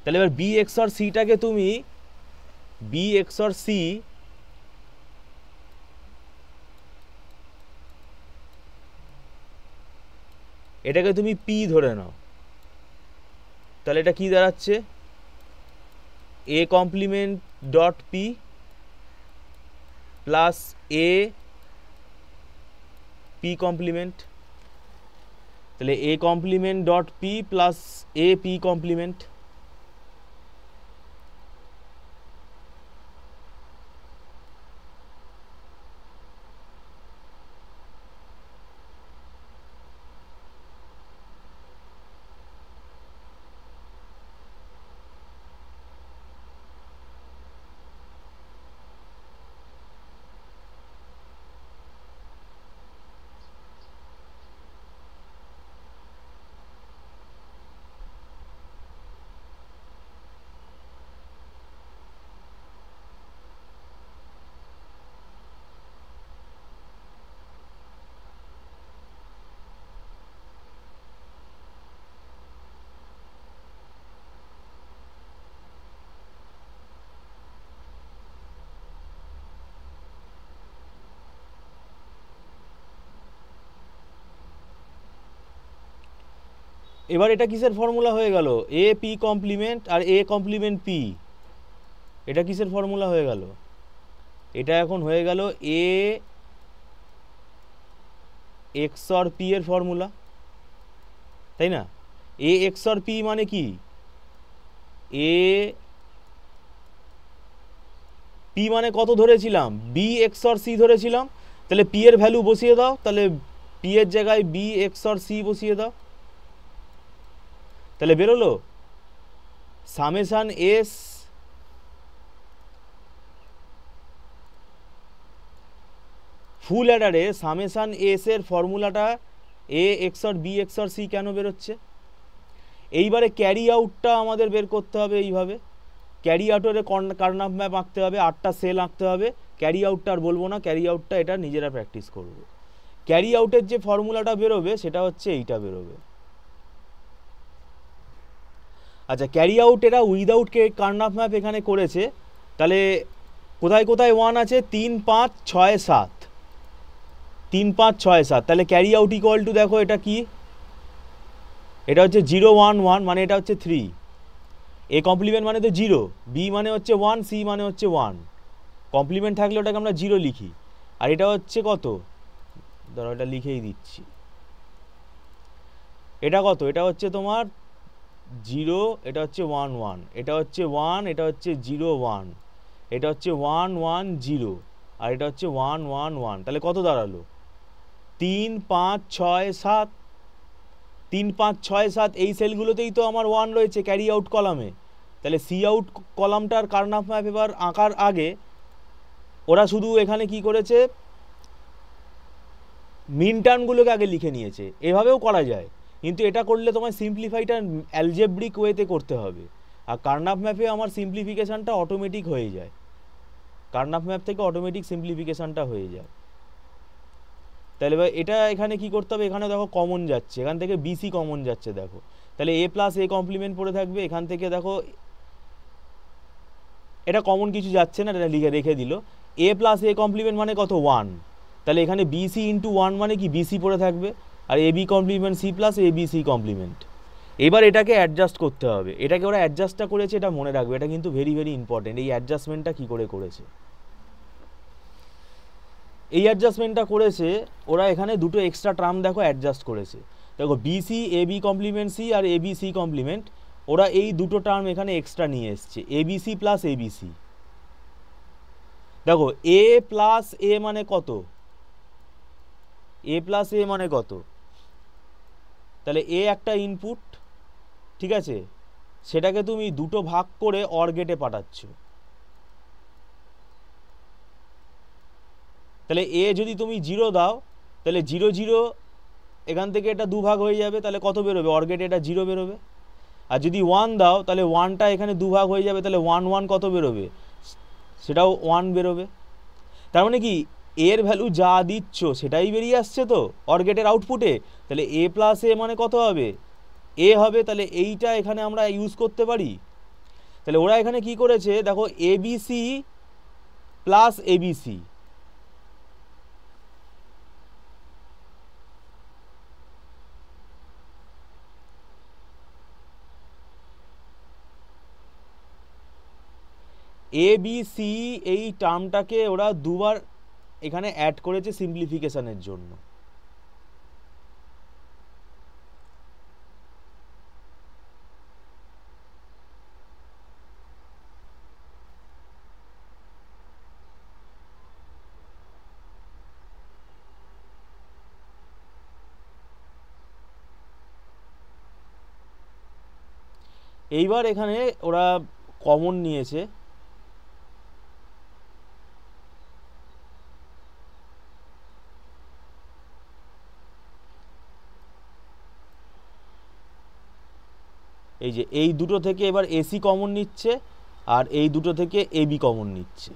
তাহলে এবার B XOR Cটাকে তুমি B XOR C এটাকে তুমি P ধরে নাও, তাহলে এটা কি দাঁড়াচ্ছে, A complement dot P plus A P complement, তাহলে A complement dot P plus A P complement. এবার এটা কিসের ফর্মুলা হয়ে গেল, A P কমপ্লিমেন্ট আর A কমপ্লিমেন্ট P, এটা কিসের ফর্মুলা হয়ে গেল, এটা এখন হয়ে গেল এ XOR P এর ফর্মুলা, তাই না? এ XOR P মানে কি? এ পি মানে কত ধরেছিলাম? বি XOR C ধরেছিলাম। তাহলে পি এর ভ্যালু বসিয়ে দাও, তাহলে পি এর জায়গায় বি XOR C বসিয়ে দাও, তাহলে বেরোলো সামেশান এস ফুল অ্যাডারে সামেশান এস এর ফর্মুলাটা A XOR B XOR C কেন বেরোচ্ছে? এইবারে ক্যারি আউটটা আমাদের বের করতে হবে। এইভাবে ক্যারি আউটের কার্নাফ ম্যাপ আঁকতে হবে, 8টা সেল আঁকতে হবে। ক্যারি আউটটা আর বলবো না, ক্যারি আউটটা এটা নিজেরা প্র্যাকটিস করবে। ক্যারি আউটের যে ফর্মুলাটা বেরোবে সেটা হচ্ছে এইটা বেরোবে। আচ্ছা, ক্যারি আউট এরা উইদাউট কার্নাফ ম্যাপ এখানে করেছে, তাহলে কোথায় কোথায় 1 আছে? 3, 5, 6, 7, 3, 5, 6, 7। তাহলে ক্যারি আউট ইকুয়াল টু, দেখো এটা কি, এটা হচ্ছে 0, 1, 1, মানে এটা হচ্ছে 3। এ কমপ্লিমেন্ট মানে তো 0, বি মানে হচ্ছে 1, সি মানে হচ্ছে 1। কমপ্লিমেন্ট থাকলে ওটাকে আমরা 0 লিখি। আর এটা হচ্ছে কত? ধরো এটা লিখেই দিচ্ছি। এটা কত? এটা হচ্ছে তোমার 0, এটা হচ্ছে 1, 1, এটা হচ্ছে 1, এটা হচ্ছে 0, 1, এটা হচ্ছে 1, 1, 0, আর এটা হচ্ছে 1, 1, 1। তাহলে কত দাঁড়ালো? 3, 5, 6, 7। 3, 5, 6, 7 এই সেলগুলোতেই তো আমার 1 রয়েছে ক্যারি আউট কলামে। তাহলে সি আউট কলামটার কার্নাফ ম্যাপ এবার আঁকার আগে ওরা শুধু এখানে কি করেছে, মিন টার্মগুলোকে আগে লিখে নিয়েছে। এভাবেও করা যায়, কিন্তু এটা করলে তোমার সিম্পলিফাইটা অ্যালজেব্রিক ওয়েতে করতে হবে। আর কার্নাফ ম্যাপে আমার সিম্পলিফিকেশানটা অটোমেটিক হয়ে যায়, কার্নাফ ম্যাপ থেকে অটোমেটিক সিম্পলিফিকেশানটা হয়ে যায়। তাহলে এবার এটা এখানে কি করতে হবে? এখানে দেখো কমন যাচ্ছে, এখান থেকে বিসি কমন যাচ্ছে, দেখো। তাহলে এ প্লাস এ কমপ্লিমেন্ট পড়ে থাকবে। এখান থেকে দেখো এটা কমন কিছু যাচ্ছে না, এটা লিখে রেখে দিল। এ প্লাস এ কমপ্লিমেন্ট মানে কত? 1। তাহলে এখানে বিসি ইন্টু 1 মানে কি? বিসি পড়ে থাকবে। আর এ B complement C plus A B C complement. এবার এটাকে অ্যাডজাস্ট করতে হবে। এটাকে ওরা অ্যাডজাস্টটা করেছে, এটা মনে রাখবে, এটা কিন্তু ভেরি ভেরি ইম্পর্টেন্ট। এই অ্যাডজাস্টমেন্টটা কী করে করেছে? এই অ্যাডজাস্টমেন্টটা করেছে ওরা, এখানে দুটো এক্সট্রা টার্ম দেখো অ্যাডজাস্ট করেছে। দেখো BC A B complement C R A B C complement, ওরা এই দুটো টার্ম এখানে এক্সট্রা নিয়ে এসছে, এবিসি প্লাস এবিসি। দেখো এ প্লাস এ মানে কত? এ প্লাস এ মানে কত? তাহলে এ একটা ইনপুট, ঠিক আছে, সেটাকে তুমি দুটো ভাগ করে অর গেটে পাঠাচ্ছ। তাহলে এ যদি তুমি 0 দাও, তাহলে 0, 0 এখান থেকে এটা দুভাগ হয়ে যাবে, তাহলে কত বেরোবে? অর গেটে এটা 0 বেরোবে। আর যদি 1 দাও, তাহলে 1টা এখানে দুভাগ হয়ে যাবে, তাহলে 1, 1 কত বেরোবে? সেটাও 1 বেরোবে। তার মানে কি, এর ভ্যালু যা দিচ্ছ সেটাই বেরিয়ে আসছে তো অর গেটের আউটপুটে। তাহলে এ প্লাস এ মানে কত হবে? এ হবে। তাহলে এইটা এখানে আমরা ইউজ করতে পারি। তাহলে ওরা এখানে কি করেছে দেখো, এবিসি প্লাস এবিসি, এবিসি এই টার্মটাকে ওরা দুবার এখানে অ্যাড করেছে সিম্পলিফিকেশনের জন্য। এইবার এখানে ওরা কমন নিয়েছে, এই যে এই দুটো থেকে এবার এসি কমন নিচ্ছে, আর এই দুটো থেকে এবি কমন নিচ্ছে।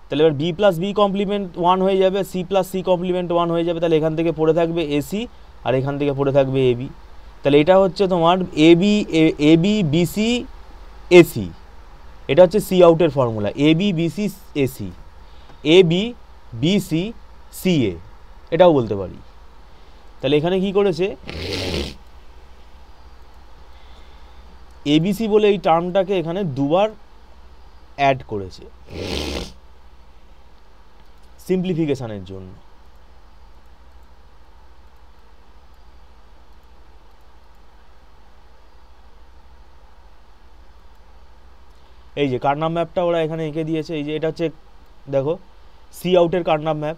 তাহলে এবার বি প্লাস বি কমপ্লিমেন্ট 1 হয়ে যাবে, সি প্লাস সি কমপ্লিমেন্ট 1 হয়ে যাবে। তাহলে এখান থেকে পড়ে থাকবে এসি, আর এখান থেকে পড়ে থাকবে এবি। তাহলে এটা হচ্ছে তোমার এবি এবি বিসি এসি, এটা হচ্ছে সি আউটের ফর্মুলা, AB BC AC, AB BC C A, এটাও বলতে পারি। তাহলে এখানে কি করেছে, এবিসি বলে এই টার্মটাকে এখানে দুবার অ্যাড করেছে। সিম্পলিফিকেশানের জন্য। এই যে কার্নাম ম্যাপটা ওরা এখানে এঁকে দিয়েছে, এই যে এটা হচ্ছে দেখো সি আউটের কার্নাম ম্যাপ।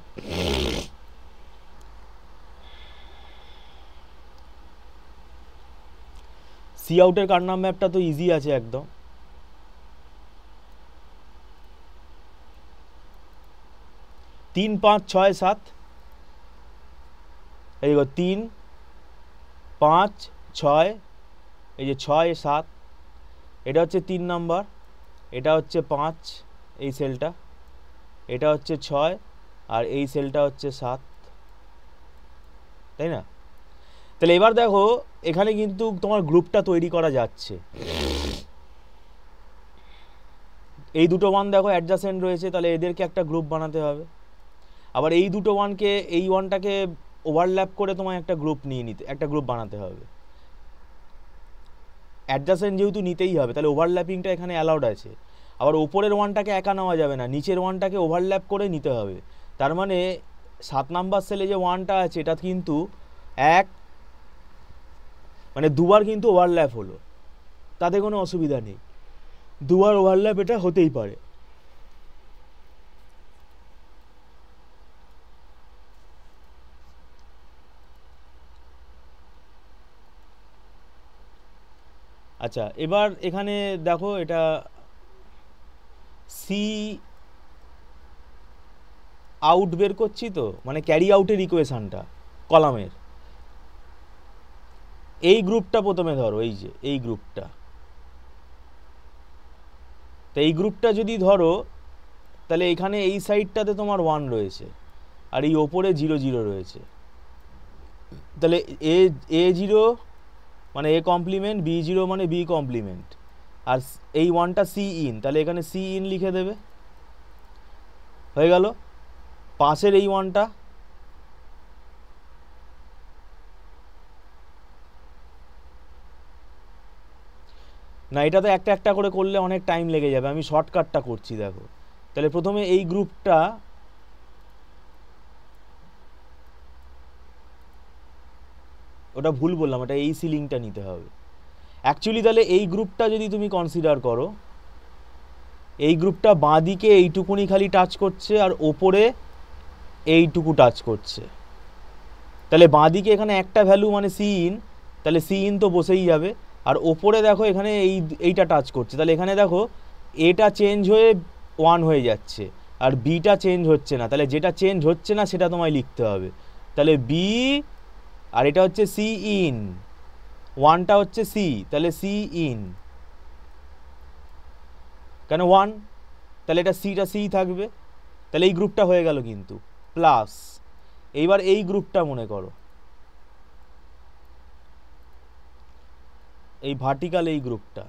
সি আউটের কার্নাম ম্যাপটা তো ইজি আছে একদম। তিন পাঁচ ছয় সাত, এই দেখো 3 5 6, এই যে 6 7, এটা হচ্ছে 3 নাম্বার, এটা হচ্ছে 5 এই সেলটা, এটা হচ্ছে 6 আর এই সেলটা হচ্ছে 7, তাই না? তাহলে এবার দেখো এখানে কিন্তু তোমার গ্রুপটা তৈরি করা যাচ্ছে। এই দুটো ওয়ান দেখো অ্যাডজাসেন্ট রয়েছে, তাহলে এদেরকে একটা গ্রুপ বানাতে হবে। আবার এই দুটো ওয়ানকে, এই ওয়ানটাকে ওভারল্যাপ করে তোমায় একটা গ্রুপ একটা গ্রুপ বানাতে হবে। অ্যাডজাসেন্ট যেহেতু নিতেই হবে, তাহলে ওভারল্যাপিংটা এখানে অ্যালাউড আছে। আবার ওপরের ওয়ানটাকে একা নেওয়া যাবে না, নিচের ওয়ানটাকে ওভারল্যাপ করে নিতে হবে। তার মানে 7 নাম্বার সেলে যে ওয়ানটা আছে এটা কিন্তু মানে দুবার কিন্তু ওভারল্যাপ হলো, তাতে কোনো অসুবিধা নেই, দুবার ওভারল্যাপ এটা হতেই পারে। আচ্ছা, এবার এখানে দেখো এটা সি আউট বের করছি, তো মানে ক্যারি আউটের ইকুয়েশনটা কলামের এই গ্রুপটা প্রথমে ধরো, এই যে এই গ্রুপটা, তো এই গ্রুপটা যদি ধরো তাহলে এখানে এই সাইডটাতে তোমার 1 রয়েছে আর এই ওপরে 0 0 রয়েছে। তাহলে A0 মানে A কমপ্লিমেন্ট, B0 মানে B কমপ্লিমেন্ট, আর এই ওয়ানটা সি ইন, তাহলে এখানে সি ইন লিখে দেবে, হয়ে গেল। পাশের এই ওয়ানটা, না এটাতে একটা একটা করে করলে অনেক টাইম লেগে যাবে, আমি শর্টকাটটা করছি দেখো। তাহলে প্রথমে এই গ্রুপটা, ওটা ভুল বললাম, এটা এই সিলিংটা নিতে হবে অ্যাকচুয়ালি। তাহলে এই গ্রুপটা যদি তুমি কনসিডার করো, এই গ্রুপটা বাঁ দিকে এইটুকুনি খালি টাচ করছে আর ওপরে এইটুকু টাচ করছে, তাহলে বাঁ দিকে এখানে একটা ভ্যালু মানে সি ইন, তাহলে সি ইন তো বসেই যাবে। আর ওপরে দেখো এখানে এইটা টাচ করছে, তাহলে এখানে দেখো এটা চেঞ্জ হয়ে 1 হয়ে যাচ্ছে আর বিটা চেঞ্জ হচ্ছে না, তাহলে যেটা চেঞ্জ হচ্ছে না সেটা তোমায় লিখতে হবে। তাহলে বি, আর এটা হচ্ছে সি ইন, ওয়ানটা হচ্ছে সি, তাহলে সি ইন কেন 1, তাহলে এটা সিটা সি থাকবে, তাহলে এই গ্রুপটা হয়ে গেল কিন্তু। প্লাস এইবার এই গ্রুপটা মনে করো, এই ভার্টিক্যাল এই গ্রুপটা,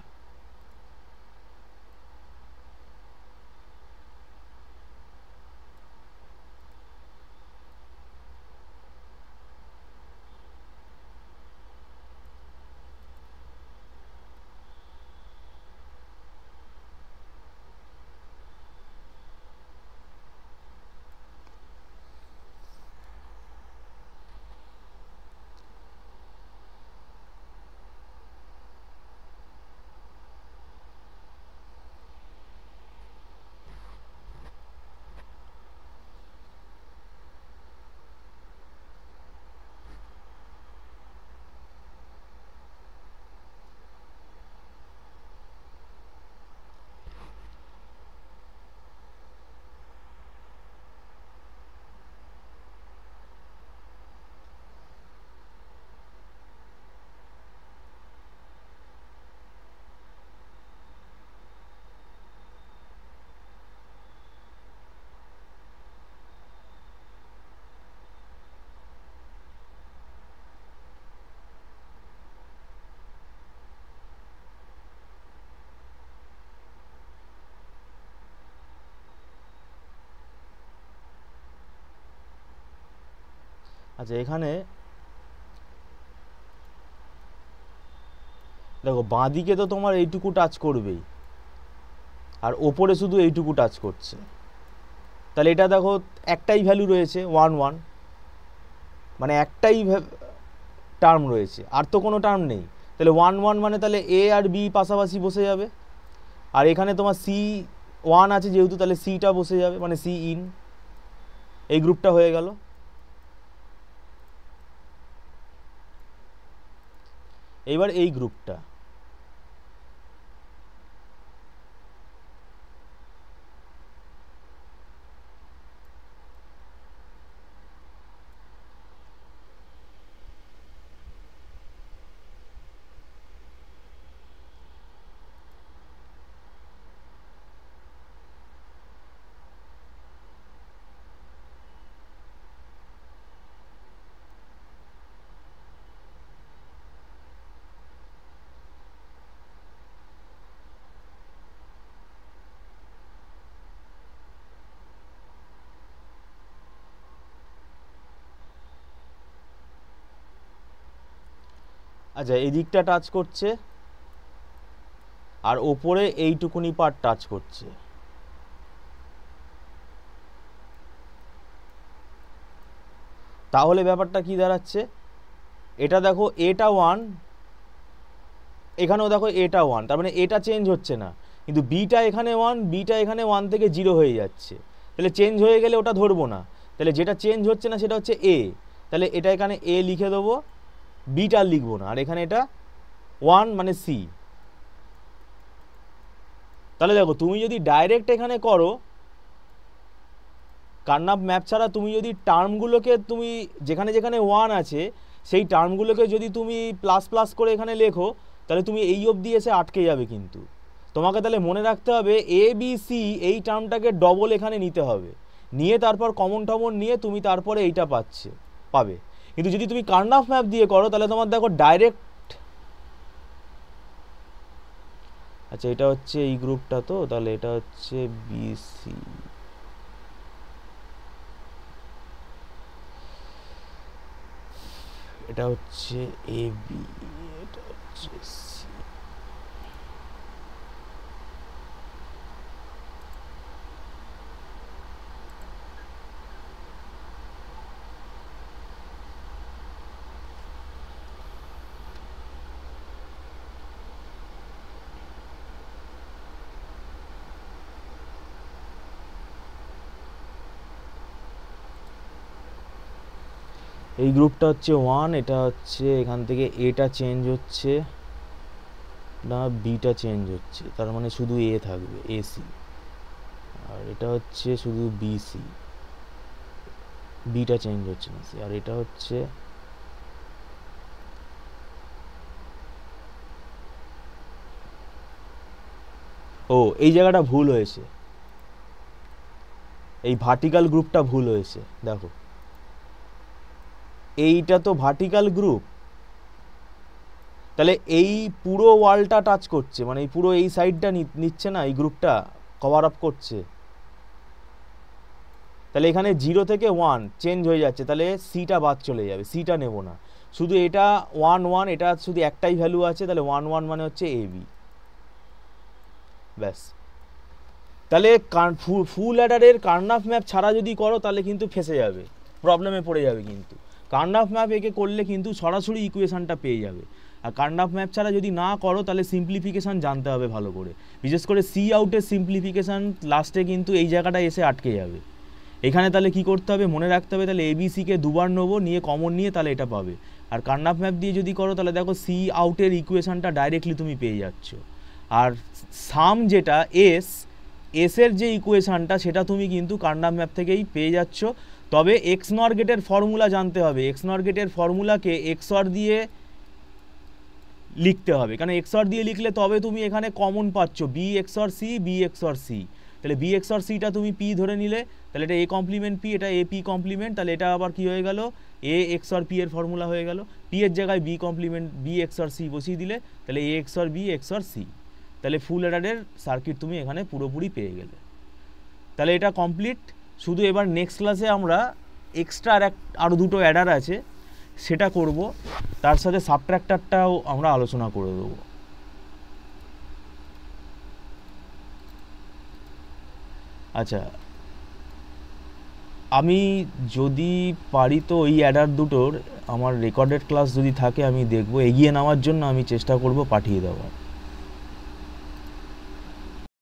আচ্ছা এখানে দেখো বাঁ দিকে তো তোমার এইটুকু টাচ করবেই আর ওপরে শুধু এইটুকু টাচ করছে, তাহলে এটা দেখো একটাই ভ্যালু রয়েছে 1 1, মানে একটাই টার্ম রয়েছে, আর তো কোনো টার্ম নেই। তাহলে 1 1 মানে তাহলে এ আর বি পাশাপাশি বসে যাবে, আর এখানে তোমার সি 1 আছে যেহেতু, তাহলে সিটা বসে যাবে, মানে সি ইন, এই গ্রুপটা হয়ে গেল। এইবার এই গ্রুপটা আচ্ছা এই দিকটা টাচ করছে, আর ওপরে এইটুকুনি পার্ট টাচ করছে। তাহলে ব্যাপারটা কি দাঁড়াচ্ছে, এটা দেখো এটা 1, এখানেও দেখো এটা 1, তার মানে এটা চেঞ্জ হচ্ছে না, কিন্তু বিটা এখানে 1, বিটা এখানে 1 থেকে 0 হয়ে যাচ্ছে। তাহলে চেঞ্জ হয়ে গেলে ওটা ধরবো না, তাহলে যেটা চেঞ্জ হচ্ছে না সেটা হচ্ছে এ, তাহলে এটা এখানে এ লিখে দেবো, বিটা লিখবো না, আর এখানে এটা 1 মানে সি। তাহলে দেখো তুমি যদি ডাইরেক্ট এখানে করো কার্নাপ ম্যাপ ছাড়া, তুমি যদি টার্মগুলোকে তুমি যেখানে যেখানে 1 আছে সেই টার্মগুলোকে যদি তুমি প্লাস প্লাস করে এখানে লেখো, তাহলে তুমি এই অবধি এসে আটকে যাবে। কিন্তু তোমাকে তাহলে মনে রাখতে হবে এ বি সি এই টার্মটাকে ডবল এখানে নিতে হবে, নিয়ে তারপর কমন টমন নিয়ে তুমি তারপরে এইটা পাবে। কিন্তু যদি তুমি কার্নাপ ম্যাপ দিয়ে করো তাহলে তোমার দেখো ডাইরেক্ট, আচ্ছা এটা হচ্ছে এই গ্রুপটা, তো তাহলে এটা হচ্ছে বিসি, এটা হচ্ছে এ বি, এটা হচ্ছে সি। এই গ্রুপটা হচ্ছে 1, এটা হচ্ছে এখান থেকে এটা চেঞ্জ হচ্ছে না, বিটা চেঞ্জ হচ্ছে, তার মানে শুধু এ থাকবে, এসি, আর এটা হচ্ছে শুধু বিসি, বিটা চেঞ্জ হচ্ছে না, আর এটা হচ্ছে ও এই জায়গাটা ভুল হয়েছে, এই ভার্টিক্যাল গ্রুপটা ভুল হয়েছে। দেখো এইটা তো ভার্টিক্যাল গ্রুপ, তাহলে এই পুরো ওয়ালটা টাচ করছে, মানে এই পুরো এই সাইডটা নিচ্ছে না, এই গ্রুপটা কভার আপ করছে। তাহলে এখানে 0 থেকে 1 চেঞ্জ হয়ে যাচ্ছে, তাহলে সিটা বাদ চলে যাবে, সিটা নেব না, শুধু এটা 1 1, এটা শুধু একটাই ভ্যালু আছে, তাহলে 1 1 মানে হচ্ছে এ বি, ব্যাস। তাহলে ফুল অ্যাডারের কার্নাপ ম্যাপ ছাড়া যদি করো তাহলে কিন্তু ফেসে যাবে, প্রবলেমে পড়ে যাবে। কিন্তু কার্নাপ ম্যাপ একে করলে কিন্তু সরাসরি ইকুয়েশনটা পেয়ে যাবে। আর কার্নাপ ম্যাপ ছাড়া যদি না করো তাহলে সিম্পলিফিকেশান জানতে হবে ভালো করে, বিশেষ করে সি আউটের সিম্পলিফিকেশান লাস্টে কিন্তু এই জায়গাটা এসে আটকে যাবে। এখানে তাহলে কি করতে হবে, মনে রাখতে হবে, তাহলে এবিসিকে দুবার নেবো, নিয়ে কমন নিয়ে তাহলে এটা পাবে। আর কার্নাপ ম্যাপ দিয়ে যদি করো তাহলে দেখো সি আউটের ইকুয়েশনটা ডাইরেক্টলি তুমি পেয়ে যাচ্ছ। আর সাম যেটা এসের যে ইকুয়েশনটা সেটা তুমি কিন্তু কার্নাপ ম্যাপ থেকেই পেয়ে যাচ্ছ। তবে এক্স নর গেটের ফর্মুলা জানতে হবে, এক্স নর গেটের ফর্মুলাকে এক্সর দিয়ে লিখতে হবে, কারণ এক্সর দিয়ে লিখলে তবে তুমি এখানে কমন পাচ্ছ B XOR C, B XOR C. তাহলে বি এক্সর সিটা তুমি পি ধরে নিলে, তাহলে এটা এ কমপ্লিমেন্ট পি, এটা এ পি কমপ্লিমেন্ট, তাহলে এটা আবার কি হয়ে গেল, এ এক্সর পি এর ফর্মুলা হয়ে গেল। পি এর জায়গায় B complement B XOR C বসিয়ে দিলে, তাহলে A XOR B XOR C, তাহলে ফুল অ্যাডারের সার্কিট তুমি এখানে পুরোপুরি পেয়ে গেলে। তাহলে এটা কমপ্লিট। শুধু এবার নেক্সট ক্লাসে আমরা এক্সট্রা আরও দুটো অ্যাডার আছে সেটা করব, তার সাথে সাবট্র্যাক্টরটাও আমরা আলোচনা করে দেবো। আচ্ছা আমি যদি পারি তো ওই অ্যাডার দুটোর আমার রেকর্ডেড ক্লাস যদি থাকে আমি দেখব, এগিয়ে নেওয়ার জন্য আমি চেষ্টা করব পাঠিয়ে দেওয়ার।